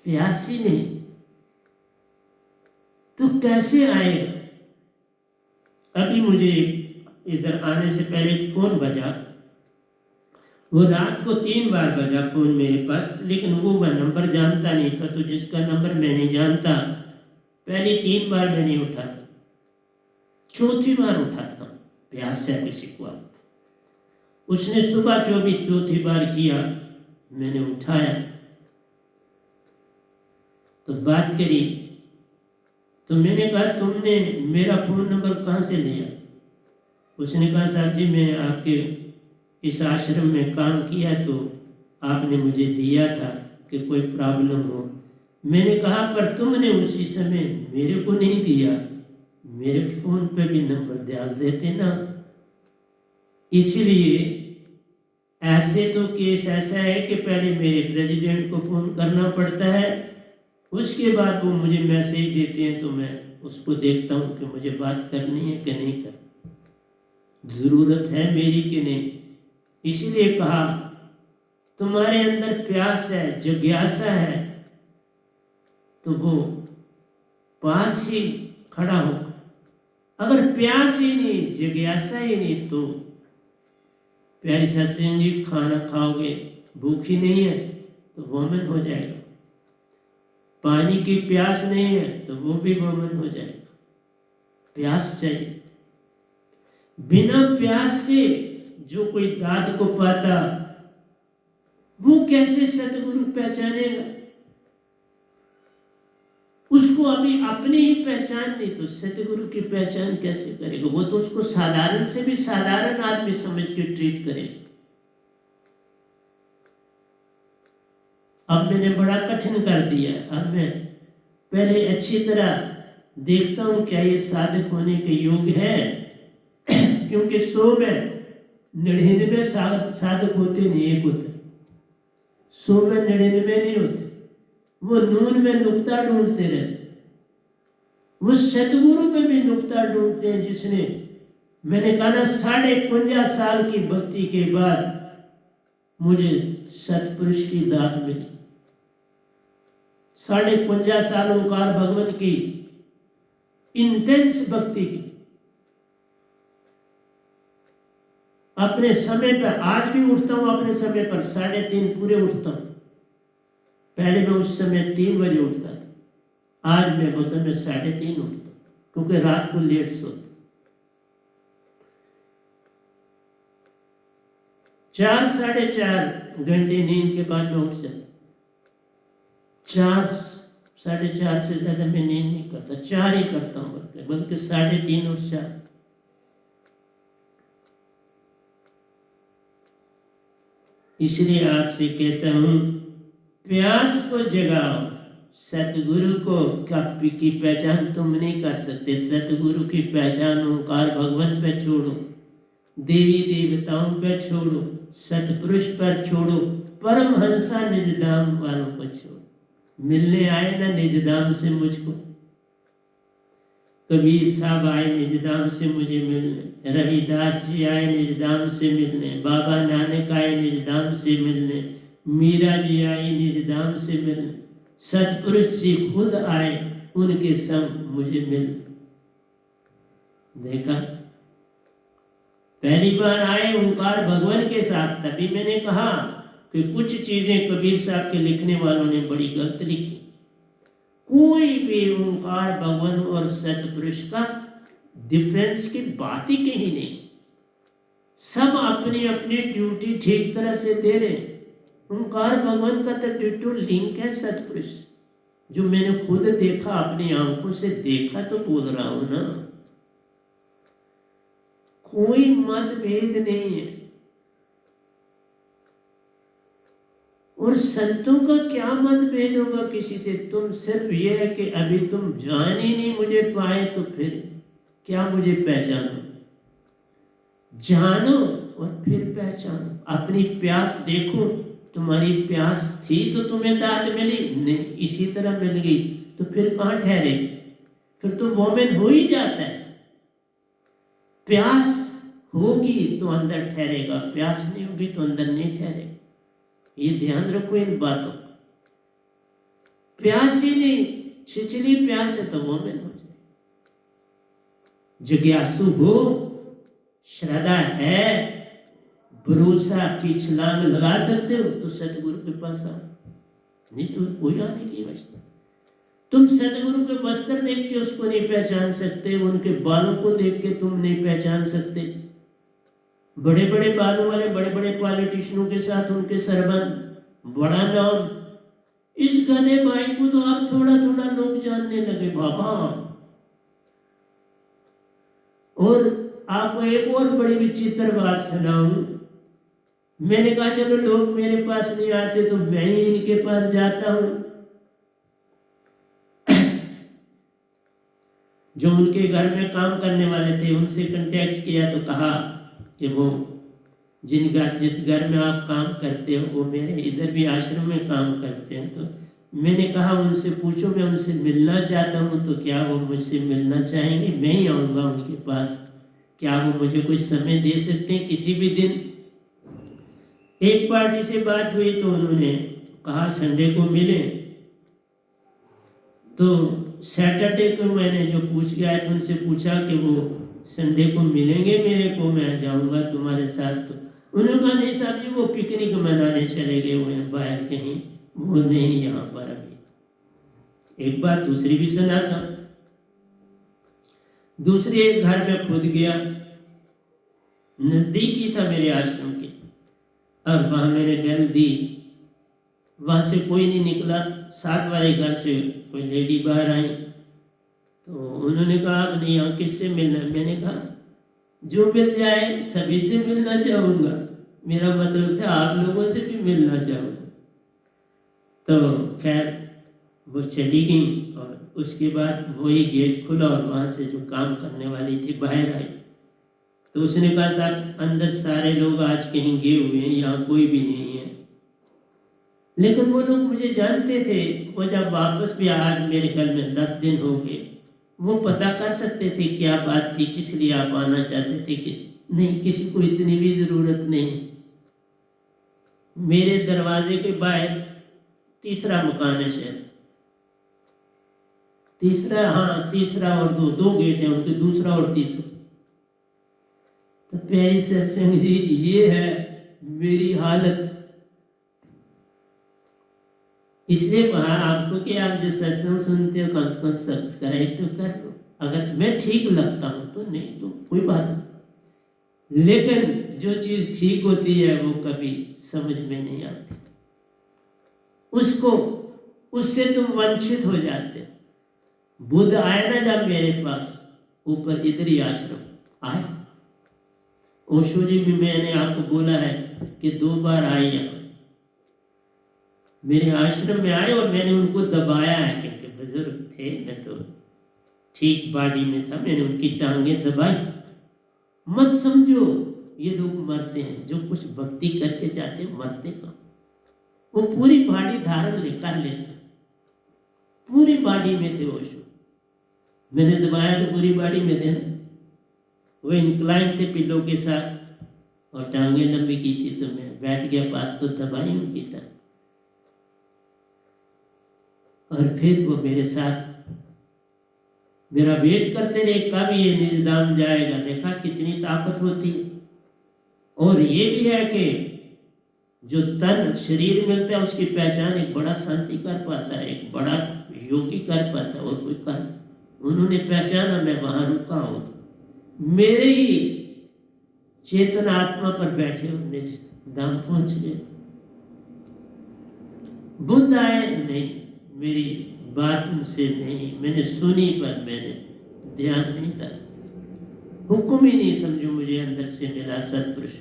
प्यास ही नहीं तो कैसे आएगा? अभी मुझे इधर आने से पहले एक फोन बजा, वो रात को 3 बार बजा फोन मेरे पास, लेकिन वो मैं नंबर जानता नहीं था, तो जिसका नंबर मैं नहीं जानता, पहले 3 बार मैं नहीं उठाता, चौथी बार उठाता प्यास से किसी को। उसने सुबह जो भी चौथी बार किया, मैंने उठाया तो बात करी, तो मैंने कहा तुमने मेरा फ़ोन नंबर कहाँ से लिया? उसने कहा साहब जी मैं आपके इस आश्रम में काम किया तो आपने मुझे दिया था कि कोई प्रॉब्लम हो। मैंने कहा पर तुमने उसी समय मेरे को नहीं दिया, मेरे फ़ोन पे भी नंबर डाल देते ना। इसलिए ऐसे तो केस ऐसा है कि पहले मेरे प्रेसिडेंट को फ़ोन करना पड़ता है, उसके बाद वो मुझे मैसेज देते हैं तो मैं उसको देखता हूँ कि मुझे बात करनी है कि नहीं करनी, ज़रूरत है मेरी कि नहीं। इसलिए कहा तुम्हारे अंदर प्यास है, जिज्ञासा है, तो वो पास ही खड़ा होगा। अगर प्यास ही नहीं, जिज्ञासा ही नहीं, तो प्यारी सत्संग जी खाना खाओगे, भूख ही नहीं है तो वोमन हो जाएगा। पानी की प्यास नहीं है तो वो भी वोमन हो जाएगा। प्यास चाहिए। बिना प्यास के जो कोई दाद को पाता वो कैसे सतगुरु पहचानेगा? उसको अभी अपनी ही पहचान नहीं तो सतगुरु की पहचान कैसे करेगा? वो तो उसको साधारण से भी साधारण आदमी समझ के ट्रीट करेगा। अब मैंने बड़ा कठिन कर दिया। अब मैं पहले अच्छी तरह देखता हूं क्या ये साधक होने के योग है क्योंकि 100 में 99 साधक होते नहीं, एक होते। 100 में 99 नहीं होते। वो नून में नुक्ता ढूंढते रहते, वो सतगुरु में भी नुक्ता ढूंढते हैं। जिसने मैंने कहा ना 55 साल की भक्ति के बाद मुझे सतपुरुष की दात मिली। 55 साल ओंकार भगवान की इंटेंस भक्ति की, अपने समय पर आज भी उठता हूं, अपने समय पर 3:30 पूरे उठता हूं। पहले मैं उस समय 3 बजे उठता था, आज मैं बोलता मैं 3:30 उठता क्योंकि रात को लेट सोता। 4 साढ़े 4 घंटे नींद के बाद मैं उठ जाता। 4 4:30 से ज़्यादा मैं नींद नहीं करता, 4 ही करता हूँ, बल्कि 3:30 और 4। इसलिए आपसे कहता हूँ, प्यास को जगाओ। सतगुरु को की पहचान तुम नहीं कर सकते। सतगुरु की पहचान ओंकार भगवान पे छोड़ो, देवी देवताओं पे छोड़ो, सतपुरुष पर छोड़ो, परमहंसा निजधाम वालों पर छोड़ो। मिलने आए ना निजधाम से मुझको, कबीर साहब आए निजधाम से मुझे मिलने, रविदास जी आए निजधाम से मिलने, बाबा नानक आए निजधाम से मिलने, मीरा जी आई निजधाम से मिलने, सतपुरुष जी खुद आए उनके संग मुझे मिलने। देखा, पहली बार आए ओंकार भगवान के साथ। तभी मैंने कहा कि कुछ चीजें कबीर साहब के लिखने वालों ने बड़ी गलत लिखी। कोई भी ओंकार भगवान और सतपुरुष का डिफरेंस की बात ही कहीं नहीं। सब अपनी अपनी ड्यूटी ठीक तरह से दे रहे। ओंकार भगवान का तो डिटो लिंक है सतपुरुष, जो मैंने खुद देखा, अपनी आंखों से देखा तो बोल रहा हूं ना। कोई मतभेद नहीं है। और संतों का क्या मतभेद होगा किसी से? तुम सिर्फ ये है कि अभी तुम जान ही नहीं मुझे पाए, तो फिर क्या मुझे पहचानो? जानो और फिर पहचानो। अपनी प्यास देखो, तुम्हारी प्यास थी तो तुम्हें दाद मिली नहीं, इसी तरह मिल गई तो फिर कहाँ ठहरे? फिर तो वोमेन हो ही जाता है। प्यास होगी तो अंदर ठहरेगा, प्यास नहीं होगी तो अंदर नहीं ठहरेगा। ये ध्यान रखो इन बातों का। प्यास ही नहीं, छिछली प्यास है तो वोमेन हो जाए। जिज्ञासु हो, श्रद्धा है, भरोसा की छलांग लगा सकते हो तो सतगुरु के पास आओ, नहीं तो कोई आने की व्यवस्था। तुम सतगुरु के वस्त्र देख के उसको नहीं पहचान सकते, उनके बालों को देख के तुम नहीं पहचान सकते। बड़े बड़े बालों वाले बड़े बड़े पॉलिटिशियनों के साथ उनके सरबंध, बड़ा नाम। इस घने भाई को तो आप थोड़ा थोड़ा लोग जानने लगे बाबा। और आपको एक और बड़ी विचित्र बात सुनाऊं। मैंने कहा चलो लोग मेरे पास नहीं आते तो मैं ही इनके पास जाता हूं। जो उनके घर में काम करने वाले थे उनसे कांटेक्ट किया तो कहा कि वो जिस घर में आप काम करते हो वो मेरे इधर भी आश्रम में काम करते हैं। तो मैंने कहा उनसे पूछो, मैं उनसे मिलना चाहता हूँ, तो क्या वो मुझसे मिलना चाहेंगे? मैं ही आऊँगा उनके पास, क्या वो मुझे कुछ समय दे सकते हैं किसी भी दिन? एक पार्टी से बात हुई तो उन्होंने कहा संडे को मिले। तो सैटरडे को मैंने जो पूछ गया था उनसे पूछा कि वो संडे को मिलेंगे मेरे को, मैं जाऊंगा तुम्हारे साथ। तो उन्होंने कहा नहीं साहब जी वो पिकनिक मनाने चले गए हुए हैं बाहर कहीं, वो नहीं यहाँ पर अभी। एक बात दूसरी भी सुनाता। दूसरी एक घर में खुद गया, नजदीक ही था मेरे आश्रम के, और वहां मैंने बेल दी, वहां से कोई नहीं निकला। साथ वाले घर से कोई लेडी बाहर आई तो उन्होंने कहा अब नहीं यहाँ किससे मिलना? मैंने कहा जो मिल जाए सभी से मिलना चाहूँगा, मेरा मतलब था आप लोगों से भी मिलना चाहूँगा। तो खैर वो चली गई और उसके बाद वही गेट खुला और वहाँ से जो काम करने वाली थी बाहर आई। तो उसने कहा साहब अंदर सारे लोग आज कहीं गए हुए हैं, यहाँ कोई भी नहीं है। लेकिन वो लोग मुझे जानते थे। वो जब वापस भी आज मेरे घर में 10 दिन हो गए, वो पता कर सकते थे क्या बात थी, किस लिए आप आना चाहते थे। कि नहीं, किसी को इतनी भी ज़रूरत नहीं। मेरे दरवाजे के बाहर तीसरा मकान है शायद, तीसरा, हाँ तीसरा, और दो गेट हैं उनके, दूसरा और तीसरा। तो प्यारी सत्संग जी ये है मेरी हालत। इसलिए कहा आपको कि आप जो सत्संग सुनते हो कम से कम सब्सक्राइब तो कर लो। अगर मैं ठीक लगता हूँ तो, नहीं तो कोई बात नहीं। लेकिन जो चीज़ ठीक होती है वो कभी समझ में नहीं आती। उसको उससे तुम वंचित हो जाते हो। बुद्ध आए ना जब मेरे पास ऊपर, इधर ही आश्रम आए। ओशो जी भी मैंने आपको बोला है कि 2 बार आए यहाँ मेरे आश्रम में आए, और मैंने उनको दबाया है क्योंकि बुजुर्ग थे, मैं तो ठीक बॉडी में था, मैंने उनकी टांगे दबाई। मत समझो ये लोग मरते हैं, जो कुछ भक्ति करके जाते हैं मरते का। वो पूरी बॉडी धारण कर लेते, पूरी बॉडी में थे ओशो। मैंने दबाया तो पूरी बॉडी में थे ना। वो इंक्लाइन थे पिलो के साथ और टांगे लंबी की थी, तो मैं बैठ गया पास तो दबाई उनकी टांग। और फिर वो मेरे साथ मेरा वेट करते रहे कब ये निजधाम जाएगा। देखा कितनी ताकत होती है। और ये भी है कि जो तन शरीर मिलता है उसकी पहचान एक बड़ा शांति कर पाता है, एक बड़ा योगी कर पाता है, और कोई कर। उन्होंने पहचाना मैं वहां रुका हूं, मेरे ही चेतन आत्मा पर बैठे और निजधाम पहुंच गए। बुद्ध आए नहीं, मेरी बात उनसे नहीं, मैंने सुनी पर मैंने ध्यान नहीं करा, हुक्म ही नहीं समझो मुझे अंदर से मिला सत्पुरुष।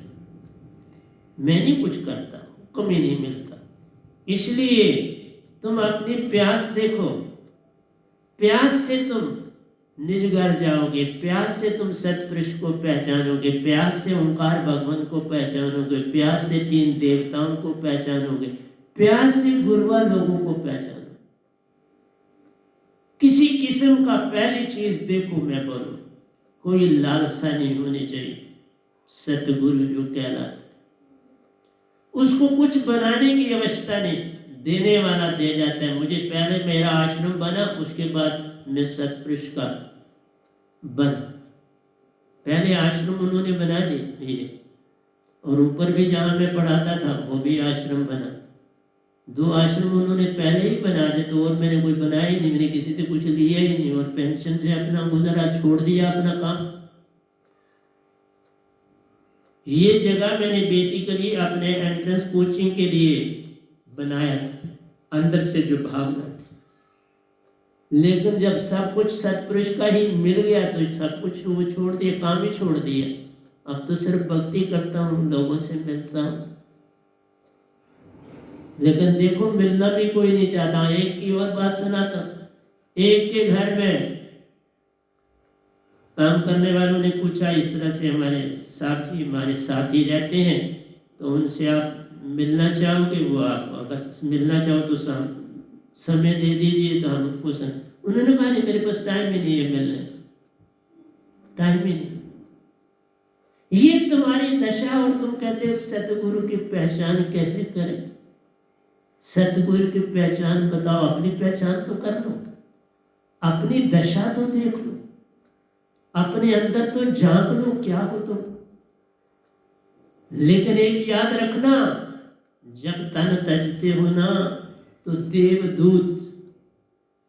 मैं नहीं कुछ करता, हुक्म ही नहीं मिलता। इसलिए तुम अपनी प्यास देखो, प्यास से तुम निज घर जाओगे, प्यास से तुम सत्पुरुष को पहचानोगे, प्यास से ओंकार भगवान को पहचानोगे, प्यास से 3 देवताओं को पहचानोगे, प्यास से गुरुआ लोगों को पहचानो। किसी किस्म का पहली चीज देखो, मैं बोलूं कोई लालसा नहीं होनी चाहिए। सतगुरु जो कहलाता उसको कुछ बनाने की आवश्यकता नहीं, देने वाला दे जाता है। मुझे पहले मेरा आश्रम बना, उसके बाद मैं सतपुरुष का बना। पहले आश्रम उन्होंने बना दिए, और ऊपर भी जहां मैं पढ़ाता था वो भी आश्रम बना। 2 आश्रम उन्होंने पहले ही बना दिए, तो और मैंने कोई बनाया ही नहीं, मैंने किसी से कुछ लिया ही नहीं, और पेंशन से अपना गुजारा छोड़ दिया अपना काम। ये जगह मैंने बेसिकली अपने एंट्रेंस कोचिंग के लिए बनाया था, अंदर से जो भावना थी। लेकिन जब सब कुछ सतपुरुष का ही मिल गया तो सब कुछ वो छोड़ दिया, काम ही छोड़ दिया। अब तो सिर्फ भक्ति करता हूँ, लोगों से मिलता हूँ। लेकिन देखो मिलना भी कोई नहीं चाहता। एक की और बात सुनाता, एक के घर में काम करने वालों ने पूछा, इस तरह से हमारे साथी रहते हैं, तो उनसे आप मिलना चाहोगे? वो आप अगर मिलना चाहो तो समय दे दीजिए। तो हम उनको उन्होंने कहा नहीं, मेरे पास टाइम ही नहीं है मिलने, टाइम ही नहीं। ये तुम्हारी दशा, और तुम कहते हो सतगुरु की पहचान कैसे करें? सतगुरु की पहचान बताओ, अपनी पहचान तो कर लो, अपनी दशा तो देख लो, अपने अंदर तो झांक लो क्या हो तुम। लेकिन एक याद रखना, जब तन तजते हो ना तो देवदूत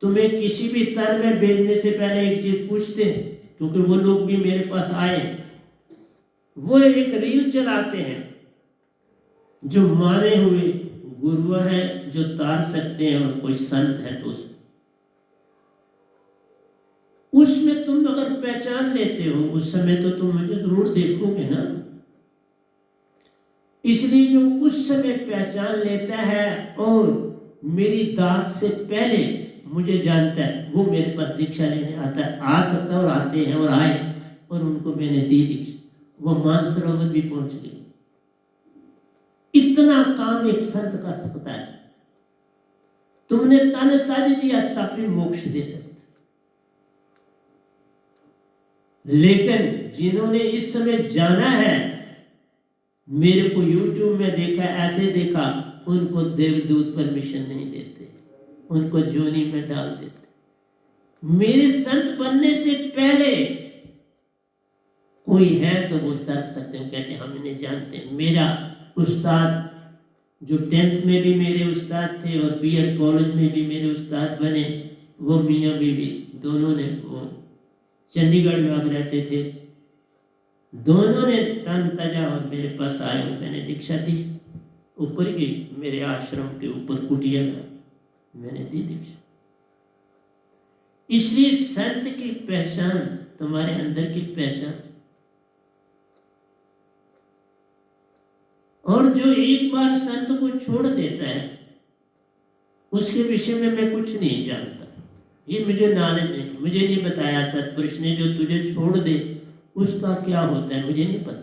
तुम्हें किसी भी तन में भेजने से पहले एक चीज पूछते हैं, क्योंकि वो लोग भी मेरे पास आए, वो एक रील चलाते हैं। जो माने हुए गुरु है जो तार सकते हैं, और कोई संत है तो उसमें तुम अगर पहचान लेते हो उस समय तो तुम मुझे जरूर देखोगे ना। इसलिए जो उस समय पहचान लेता है और मेरी दात से पहले मुझे जानता है, वो मेरे पास दीक्षा लेने आता है, आ सकता है, और आते हैं और आए, और उनको मैंने दी दीक्षा, वो मानसरोवर भी पहुंच गए। इतना काम एक संत का सकता है। तुमने तन तज दिया तब भी मोक्ष दे सकते, लेकिन जिन्होंने इस समय जाना है, मेरे को YouTube में देखा, ऐसे देखा, उनको देवदूत परमिशन नहीं देते, उनको जोनी में डाल देते। मेरे संत बनने से पहले कोई है तो वो तरस सकते हैं, कहते हम इन्हें जानते हैं। मेरा उस्ताद जो 10th में भी मेरे उस्ताद थे और बीएड कॉलेज में भी मेरे उस्ताद बने, वो मियाँ बीवी दोनों ने, वो चंडीगढ़ में अब रहते थे, दोनों ने तन तजा और मेरे पास आए और मैंने दीक्षा दी। ऊपर की मेरे आश्रम के ऊपर कुटिया में मैंने दी दीक्षा। इसलिए संत की पहचान, तुम्हारे अंदर की पहचान, और जो एक बार संत को छोड़ देता है उसके विषय में मैं कुछ नहीं जानता, ये मुझे नॉलेज नहीं, मुझे नहीं बताया सतपुरुष ने जो तुझे छोड़ दे उसका क्या होता है, मुझे नहीं पता।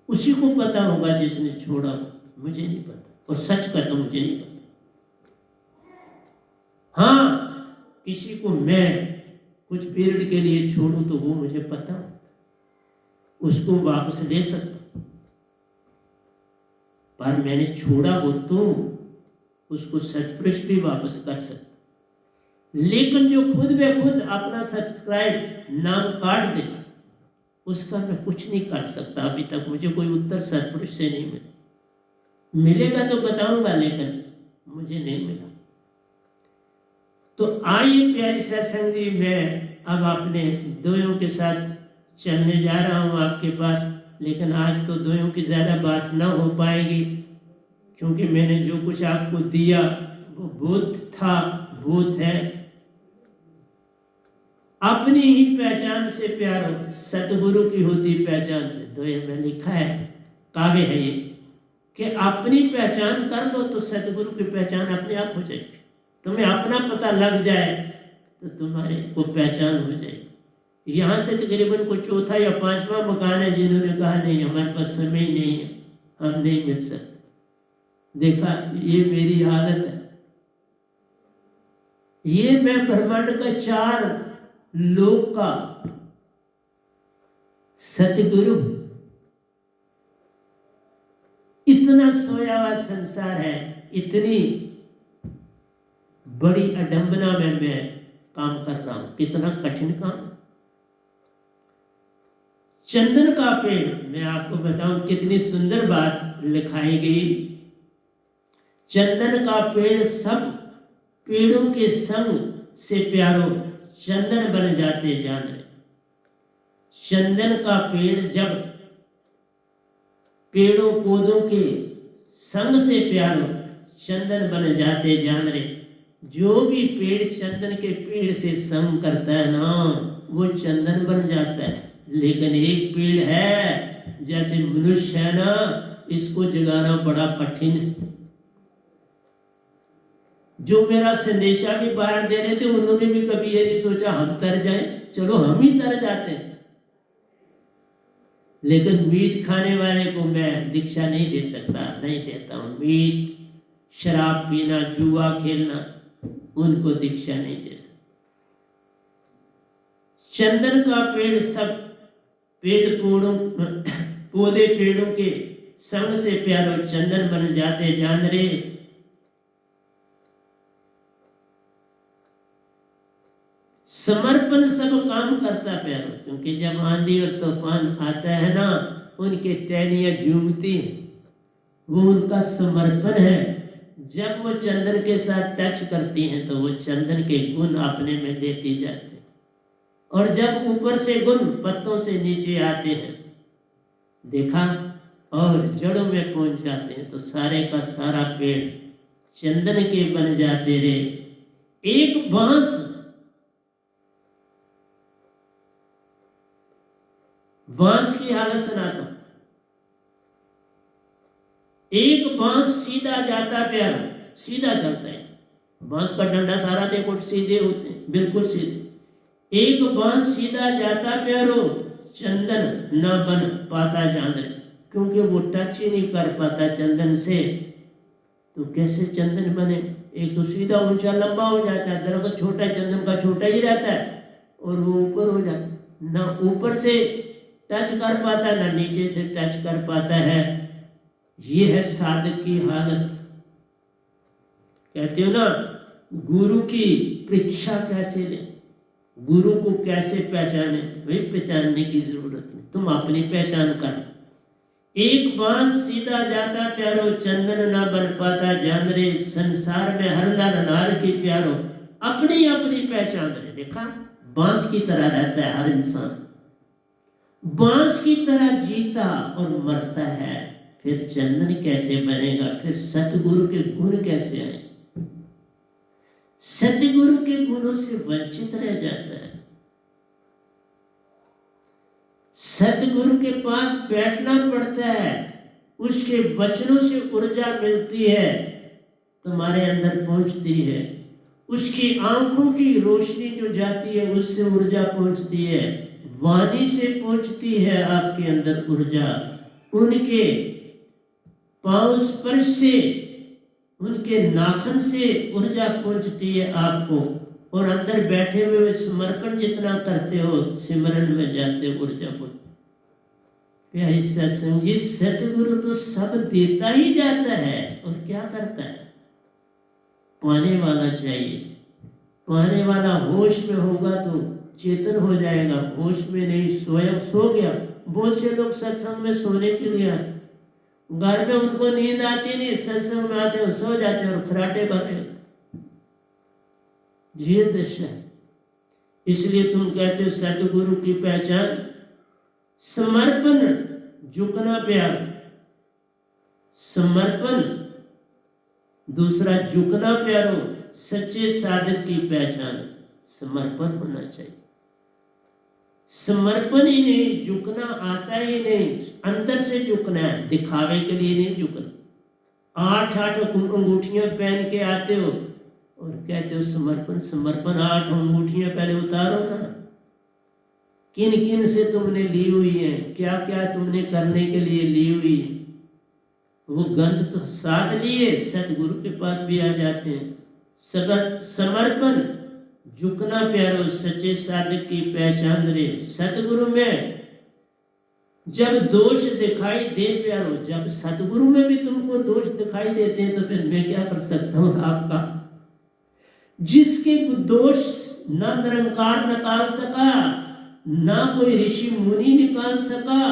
उसी को पता होगा जिसने छोड़ा, मुझे नहीं पता, और सच का तो मुझे नहीं पता। हाँ, किसी को मैं कुछ पीरियड के लिए छोड़ूं तो वो मुझे पता, उसको वापस ले सकता, पर मैंने छोड़ा हो तो उसको सतपुरुष भी वापस कर सकता। लेकिन जो खुद ब खुद अपना सब्सक्राइब नाम काट दे, उसका मैं कुछ नहीं कर सकता। अभी तक मुझे कोई उत्तर सतपुरुष से नहीं मिला। मिलेगा तो बताऊंगा, लेकिन मुझे नहीं मिला। तो आइए प्यारी सत्संग जी, मैं अब अपने दोयों के साथ चलने जा रहा हूँ आपके पास। लेकिन आज तो दोयों की ज़्यादा बात ना हो पाएगी, क्योंकि मैंने जो कुछ आपको दिया वो बोध था, बोध है। अपनी ही पहचान से प्यार हो, सतगुरु की होती पहचान। दोहे में लिखा है, काव्य है ये, कि अपनी पहचान कर लो तो सतगुरु की पहचान अपने आप हो जाएगी। तुम्हें अपना पता लग जाए तो तुम्हारे को पहचान हो जाएगी। यहाँ से तकरीबन को चौथा या पांचवा मकान है जिन्होंने कहा नहीं हमारे पास समय नहीं है, हम नहीं मिल सकते। देखा, ये मेरी हालत है। ये मैं ब्रह्मांड का 4 लोक का सतगुरु, इतना सोया हुआ संसार है, इतनी बड़ी अडंबना में मैं काम कर रहा हूं। कितना कठिन काम। चंदन का पेड़, मैं आपको बताऊं कितनी सुंदर बात लिखाई गई। चंदन का पेड़ सब पेड़ों के संग से प्यारो, चंदन बन जाते जान रहे। चंदन का पेड़ जब पेड़ों पौधों के संग से प्यारो, चंदन बन जाते जान रहे। जो भी पेड़ चंदन के पेड़ से संग करता है ना, वो चंदन बन जाता है। लेकिन एक पेड़ है जैसे मनुष्य है ना, इसको जगाना बड़ा कठिन है। जो मेरा संदेशा भी बाहर दे रहे थे, उन्होंने भी कभी ये नहीं सोचा हम तर जाएं। चलो हम ही तर जाते हैं, लेकिन मीट खाने वाले को मैं दीक्षा नहीं दे सकता, नहीं देता हूं। मीट, शराब पीना, जुआ खेलना, उनको दीक्षा नहीं दे सकता। चंदन का पेड़ सब पेड़ पौधे पेड़ों के संग से प्यारो, चंदन बन जाते जान रे। समर्पण सब काम करता प्यारो, क्योंकि जब आंधी और तूफान आता है ना, उनके टहनियां झूमती हैं, वो उनका समर्पण है। जब वो चंदन के साथ टच करती हैं तो वो चंदन के गुण अपने में देती जाती हैं। और जब ऊपर से गुण पत्तों से नीचे आते हैं, देखा, और जड़ों में पहुंच जाते हैं, तो सारे का सारा पेड़ चंदन के बन जाते रहे। एक बांस, बांस की हालत सुनाता हूं। एक बांस सीधा जाता प्यारा, सीधा चलता है। बांस का डंडा सारा देखो सीधे होते हैं, बिल्कुल सीधे। एक बांस सीधा जाता प्यारो, चंदन न बन पाता जान रे। क्योंकि वो टच ही नहीं कर पाता चंदन से, तो कैसे चंदन बने। एक तो सीधा ऊंचा लंबा हो जाता है, दरख्त छोटा, चंदन का छोटा ही रहता है, और वो ऊपर हो जाता है। ना ऊपर से टच कर पाता है, ना नीचे से टच कर पाता है। ये है साधक की हालत। कहते हो ना, गुरु की परीक्षा कैसे ले, गुरु को कैसे पहचाने। भाई पहचानने की जरूरत नहीं, तुम अपनी पहचान कर। एक बांस सीधा जाता प्यारो, चंदन ना बन पाता जान रे। संसार में हर नर नार की प्यारो, अपनी अपनी पहचान रे। देखा, बांस की तरह रहता है हर इंसान, बांस की तरह जीता और मरता है। फिर चंदन कैसे बनेगा, फिर सतगुरु के गुण कैसे आए। सतगुरु के गुणों से वंचित रह जाता है। सतगुरु के पास बैठना पड़ता है, उसके वचनों से ऊर्जा मिलती है, तुम्हारे अंदर पहुंचती है। उसकी आंखों की रोशनी जो जाती है उससे ऊर्जा पहुंचती है, वाणी से पहुंचती है आपके अंदर ऊर्जा, उनके पांव स्पर्श से, उनके नाखन से ऊर्जा पहुंचती है आपको। और अंदर बैठे हुए समर्पण जितना करते हो, सिमरन में जाते ऊर्जा पहुंचती। प्यारी सत्संगी, सतगुरु तो सब देता ही जाता है, और क्या करता है? पाने वाला चाहिए। पाने वाला होश में होगा तो चेतन हो जाएगा, होश में नहीं सोया सो गया। बहुत से लोग सत्संग में सोने के लिए आते, घर में उनको नींद आती नहीं, सत्संग में आते हो सो जाते और खराटे भरे। ये दशा है। इसलिए तुम कहते हो सतगुरु की पहचान समर्पण, झुकना प्यार। समर्पण, दूसरा झुकना प्यारो। सच्चे साधक की पहचान समर्पण होना चाहिए। समर्पण ही नहीं, झुकना आता ही नहीं, अंदर से झुकना है, दिखावे के लिए नहीं झुकना। 8 अंगूठियां पहन के आते हो और कहते हो समर्पण समर्पण। 8 अंगूठियां पहले उतारो ना, किन किन से तुमने ली हुई है, क्या क्या तुमने करने के लिए ली हुई है, वो गंध तो साथ लिए सतगुरु के पास भी आ जाते हैं। समर्पण, झुकना प्यारो, सच्चे साधक की पहचान रे। सतगुरु में जब दोष दिखाई दे प्यारो, जब सतगुरु में भी तुमको दोष दिखाई देते हैं तो फिर मैं क्या कर सकता हूं आपका? जिसके दोष न निरंकार निकाल सका, ना कोई ऋषि मुनि निकाल सका,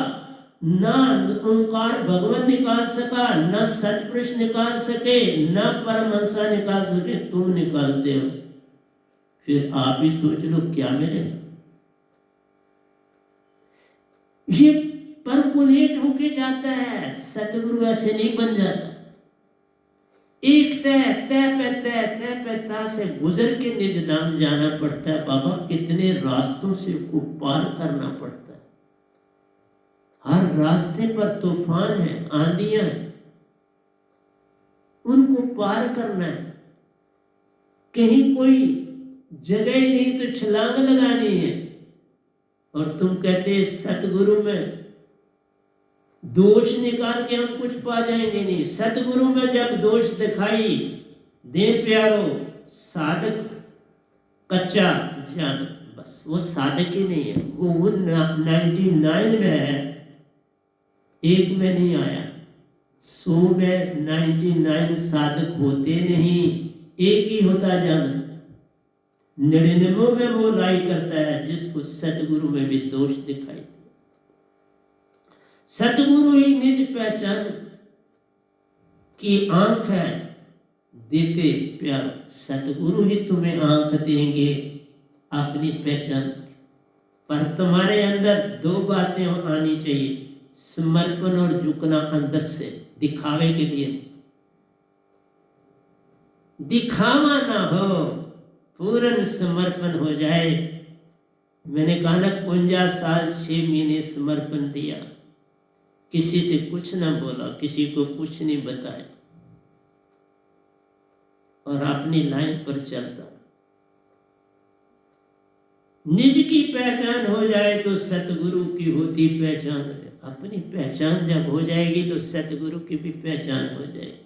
ना ओंकार भगवान निकाल सका, न सतपुरुष निकाल सके, न परमहंसा निकाल सके, तुम निकालते हो। फिर आप ही सोच लो क्या मिलेगा। ये परकुलेट होके जाता है, सतगुरु ऐसे नहीं बन जाता। एक तय तय पे तय तय पे ता से गुजर के निज धाम जाना पड़ता है। बाबा कितने रास्तों से को पार करना पड़ता है। हर रास्ते पर तूफान है, आंधियां हैं, उनको पार करना है। कहीं कोई जगह ही नहीं तो छलांग लगानी है। और तुम कहते हैं सतगुरु में दोष निकाल के हम कुछ पा जाएंगे, नहीं। सतगुरु में जब दोष दिखाई दे प्यारो, साधक कच्चा जान, बस वो साधक ही नहीं है, वो 99 में है, एक में नहीं आया। 100 में 99 साधक होते नहीं, एक ही होता जाना। 99 में वो लाई करता है जिसको सतगुरु में भी दोष दिखाई दे। सतगुरु ही निज पहचान की आंख है देते प्यार। सतगुरु ही तुम्हें आंख देंगे अपनी पहचान। पर तुम्हारे अंदर 2 बातें आनी चाहिए, समर्पण और झुकना अंदर से, दिखावे के लिए नहीं। दिखावा ना हो, पूर्ण समर्पण हो जाए। मैंने कहा ना 51 साल 6 महीने समर्पण दिया, किसी से कुछ ना बोला, किसी को कुछ नहीं बताया, और अपनी लाइन पर चलता। निज की पहचान हो जाए तो सतगुरु की होती पहचान है। अपनी पहचान जब हो जाएगी तो सतगुरु की भी पहचान हो जाएगी।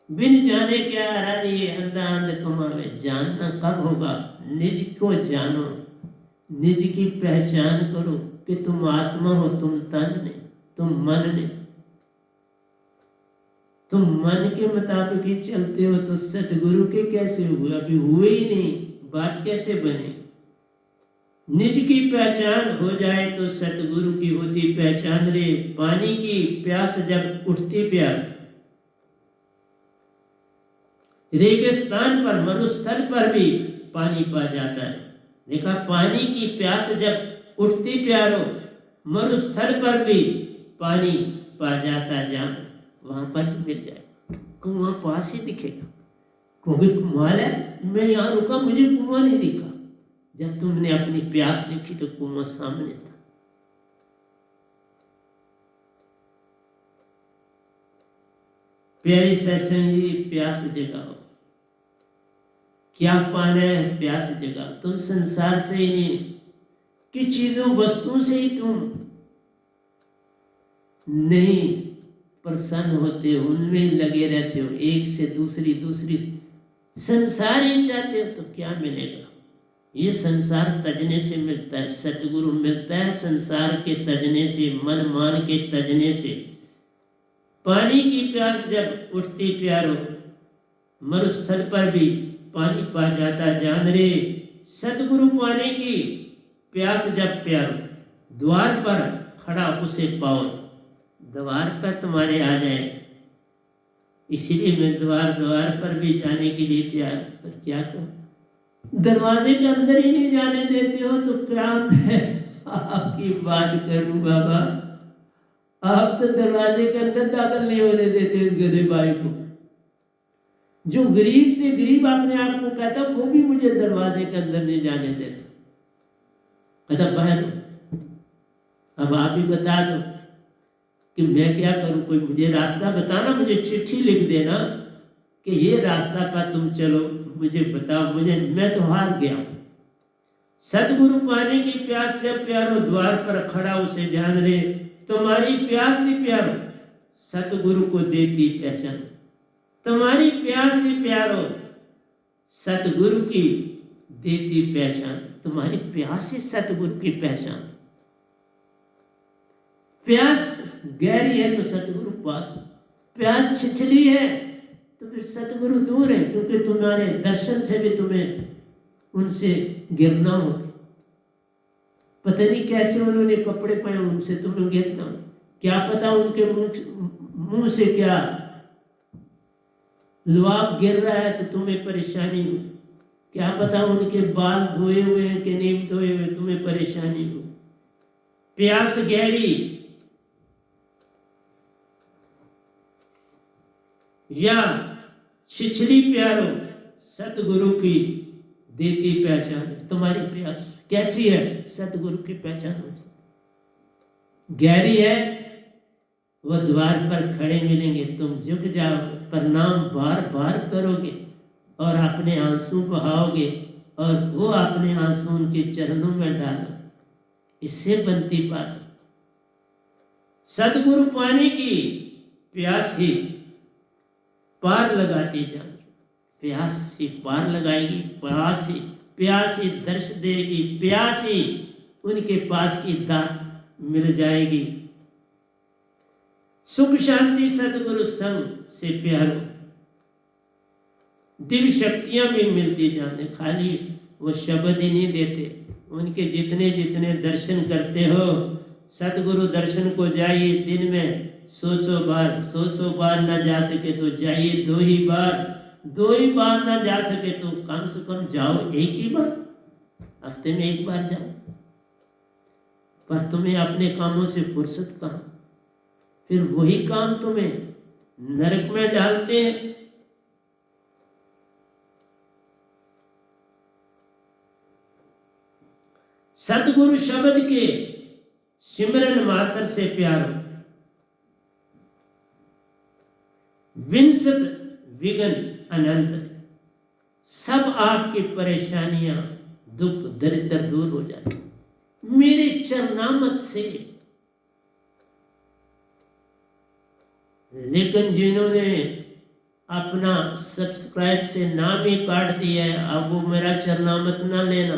बिन जाने क्या आराधी अंधा अंध कमावे, जानना कब होगा? निज को जानो, निज की पहचान करो कि तुम आत्मा हो, तुम तन नहीं, तुम मन नहीं। तुम मन के मुताबिक ही चलते हो तो सतगुरु के कैसे हुए? अभी हुए ही नहीं, बात कैसे बने? निज की पहचान हो जाए तो सतगुरु की होती पहचान रे। पानी की प्यास जब उठती प्यार, रेगिस्तान पर मरुस्थल पर भी पानी पा जाता है। देखा, पानी की प्यास जब उठती प्यारो, मरुस्थल पर भी पानी पा जाता है। जहाँ वहां पर भी मिल जाए, कुआं पास ही दिखेगा, कोई कुआं है, मैं यहाँ रुका, मुझे कुआं नहीं दिखा। जब तुमने अपनी प्यास देखी तो कुआं सामने था। प्यारी सत्संग जी, प्यास जगाओ। क्या पाना है? प्यास जगाओ। तुम संसार से ही नहीं कि चीजों वस्तुओं से ही तुम नहीं प्रसन्न होते हो, उनमें ही लगे रहते हो, एक से दूसरी दूसरी संसार ही चाहते हो तो क्या मिलेगा? ये संसार तजने से मिलता है, सतगुरु मिलता है संसार के तजने से, मन मान के तजने से। पानी की प्यास जब उठती प्यारो, मरुस्थल पर भी पानी पा जाता जान रे। सतगुरु पाने की प्यास जब प्यारो, द्वार पर खड़ा उसे पाओ। द्वार पर तुम्हारे आ जाए, इसलिए मैं द्वार द्वार पर भी जाने के लिए तैयार, पर क्या करूं? दरवाजे के अंदर ही नहीं जाने देते हो तो क्या मैं आपकी बात करूं बाबा? आप तो दरवाजे के अंदर दाखिल नहीं होने देते इस गधे भाई को। जो गरीब से गरीब अपने आप को कहता, वो भी मुझे दरवाजे के अंदर नहीं जाने देता। कहता बहन अब आप ही बता दो कि मैं क्या करूं, कोई मुझे रास्ता बताना, मुझे चिट्ठी लिख देना कि ये रास्ता पर तुम चलो, मुझे बताओ, मैं तो हार गया हूं। सतगुरु पाने की प्यास जब प्यारो, द्वार पर खड़ा उसे जान रे। तुम्हारी प्यास ही प्यारो, सतगुरु को देती पहचान। तुम्हारी प्यास ही प्यारो, सतगुरु की देती पहचान। तुम्हारी प्यास ही सतगुरु की पहचान। प्यास गहरी है तो सतगुरु पास, प्यास छिछली है तो फिर सतगुरु दूर है, क्योंकि तुम्हारे दर्शन से भी तुम्हें उनसे गिरना हो। पता नहीं कैसे उन्होंने कपड़े पहने, उनसे तुम्हें गिरना हो। क्या पता उनके मुंह से क्या लुआब गिर रहा है तो तुम्हें परेशानी हो। क्या पता उनके बाल धोए हुए हैं कि नहीं धोए हुए, तुम्हें परेशानी हो। प्यास गहरी या छिछली प्यारो, सतगुरु की देती पहचान। तुम्हारी प्यास कैसी है? सतगुरु की पहचान हो जाए। गहरी है, वह द्वार पर खड़े मिलेंगे, तुम झुक जाओ, प्रणाम बार बार करोगे और अपने आंसू बहाओगे और वो अपने आंसू उनके चरणों में डालो। इससे बनती बात। सतगुरु पाने की प्यास ही पार लगाती जाएगी। प्यास ही पार लगाएगी, प्यास ही दर्श देगी, प्यास ही उनके पास की दात मिल जाएगी। सुख शांति सतगुरु संग से प्यारो, दिव्य शक्तियां भी मिलती जाने। खाली वो शब्द ही नहीं देते, उनके जितने जितने दर्शन करते हो, सतगुरु दर्शन को जाइए दिन में 100 बार ना जा सके तो जाइए 2 ही बार, 2 ही बार ना जा सके तो कम से कम जाओ 1 ही बार, हफ्ते में 1 बार जाओ। पर तुम्हें अपने कामों से फुर्सत कहाँ? फिर वही काम तुम्हें नरक में डालते हैं। सतगुरु शब्द के सिमरन मात्र से प्यारो, विंसत विघन अनंत। सब आपकी परेशानियां दुख दरिद्र दूर हो जाते मेरे चरनामत से। लेकिन जिन्होंने अपना सब्सक्राइब से नाम ही काट दिया है, अब वो मेरा चरनामत ना लेना,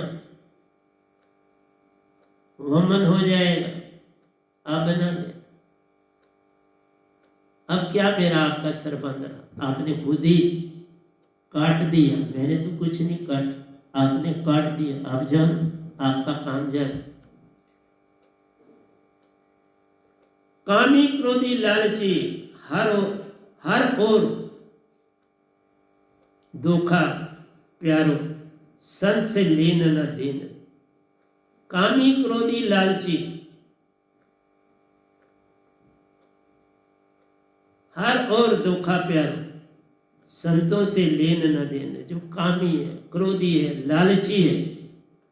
वमन हो जाएगा, अब ना ले। अब क्या मेरा आपका सर बंद रहा? आपने खुद ही काट दिया, मैंने तो कुछ नहीं काटा, आपने काट दिया। आप जान, आपका काम जान। कामी क्रोधी लालची हर ओर धोखा प्यारो, संत से लेन न देन। कामी क्रोधी लालची हर ओर धोखा प्यारो, संतों से लेन न देन, जो कामी है, क्रोधी है, लालची है,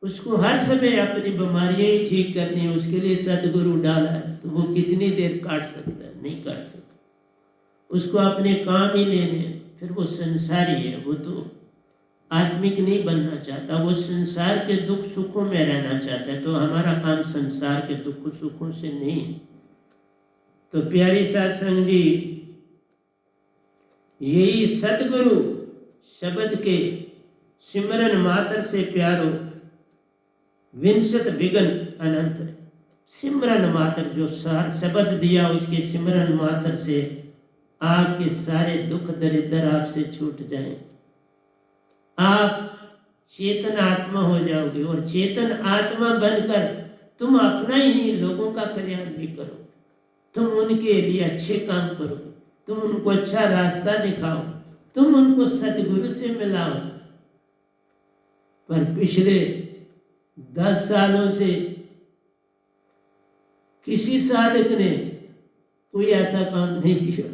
उसको हर समय अपनी बीमारियां ही ठीक करनी है, उसके लिए सतगुरु डाला है, तो वो कितनी देर काट सकता है? नहीं काट सकता। उसको अपने काम ही लेने हैं। फिर वो संसारी है, वो तो आत्मिक नहीं बनना चाहता, वो संसार के दुख सुखों में रहना चाहता है। तो हमारा काम संसार के दुख सुखों से नहीं। तो प्यारी सत्संग जी, यही सतगुरु शब्द के सिमरन मात्र से प्यारो, विंशत विघ्न अनंत। सिमरन मात्र, जो सार शब्द दिया उसके सिमरन मात्र से आपके सारे दुख दरिद्र आपसे छूट जाएं। आप चेतन आत्मा हो जाओगे, और चेतन आत्मा बनकर तुम अपना ही नहीं, लोगों का कल्याण भी करो। तुम उनके लिए अच्छे काम करो, तुम उनको अच्छा रास्ता दिखाओ, तुम उनको सतगुरु से मिलाओ। पर पिछले 10 सालों से किसी साधक ने कोई ऐसा काम नहीं किया।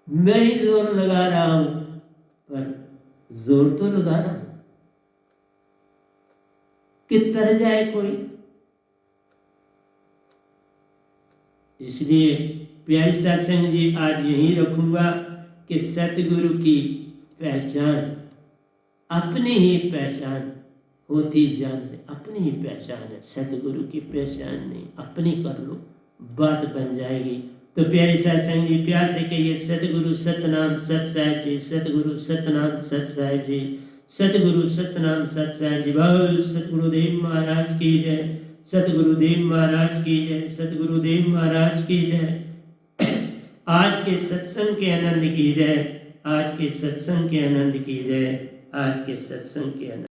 मैं ही जोर लगा रहा हूं, पर जोर तो लगा रहा हूं कि तर जाए कोई। इसलिए प्यारी सत्संग जी, आज यही रखूंगा कि सतगुरु की पहचान अपनी ही पहचान होती जान है, अपनी ही पहचान है, सतगुरु की पहचान नहीं। अपनी कर लो, बात बन जाएगी। तो प्यारी सत्संग जी, प्यार से कहिए सतगुरु सतनाम सत साहिब जी, सतगुरु सतनाम सत साहिब जी, सतगुरु सतनाम सत साहिब जी। बोल सतगुरुदेव महाराज की जय, सतगुरुदेव महाराज की जय, सतगुरुदेव महाराज की जय। आज के सत्संग के आनंद की जय, आज के सत्संग के आनंद की जय, आज के सत्संग के आनंद।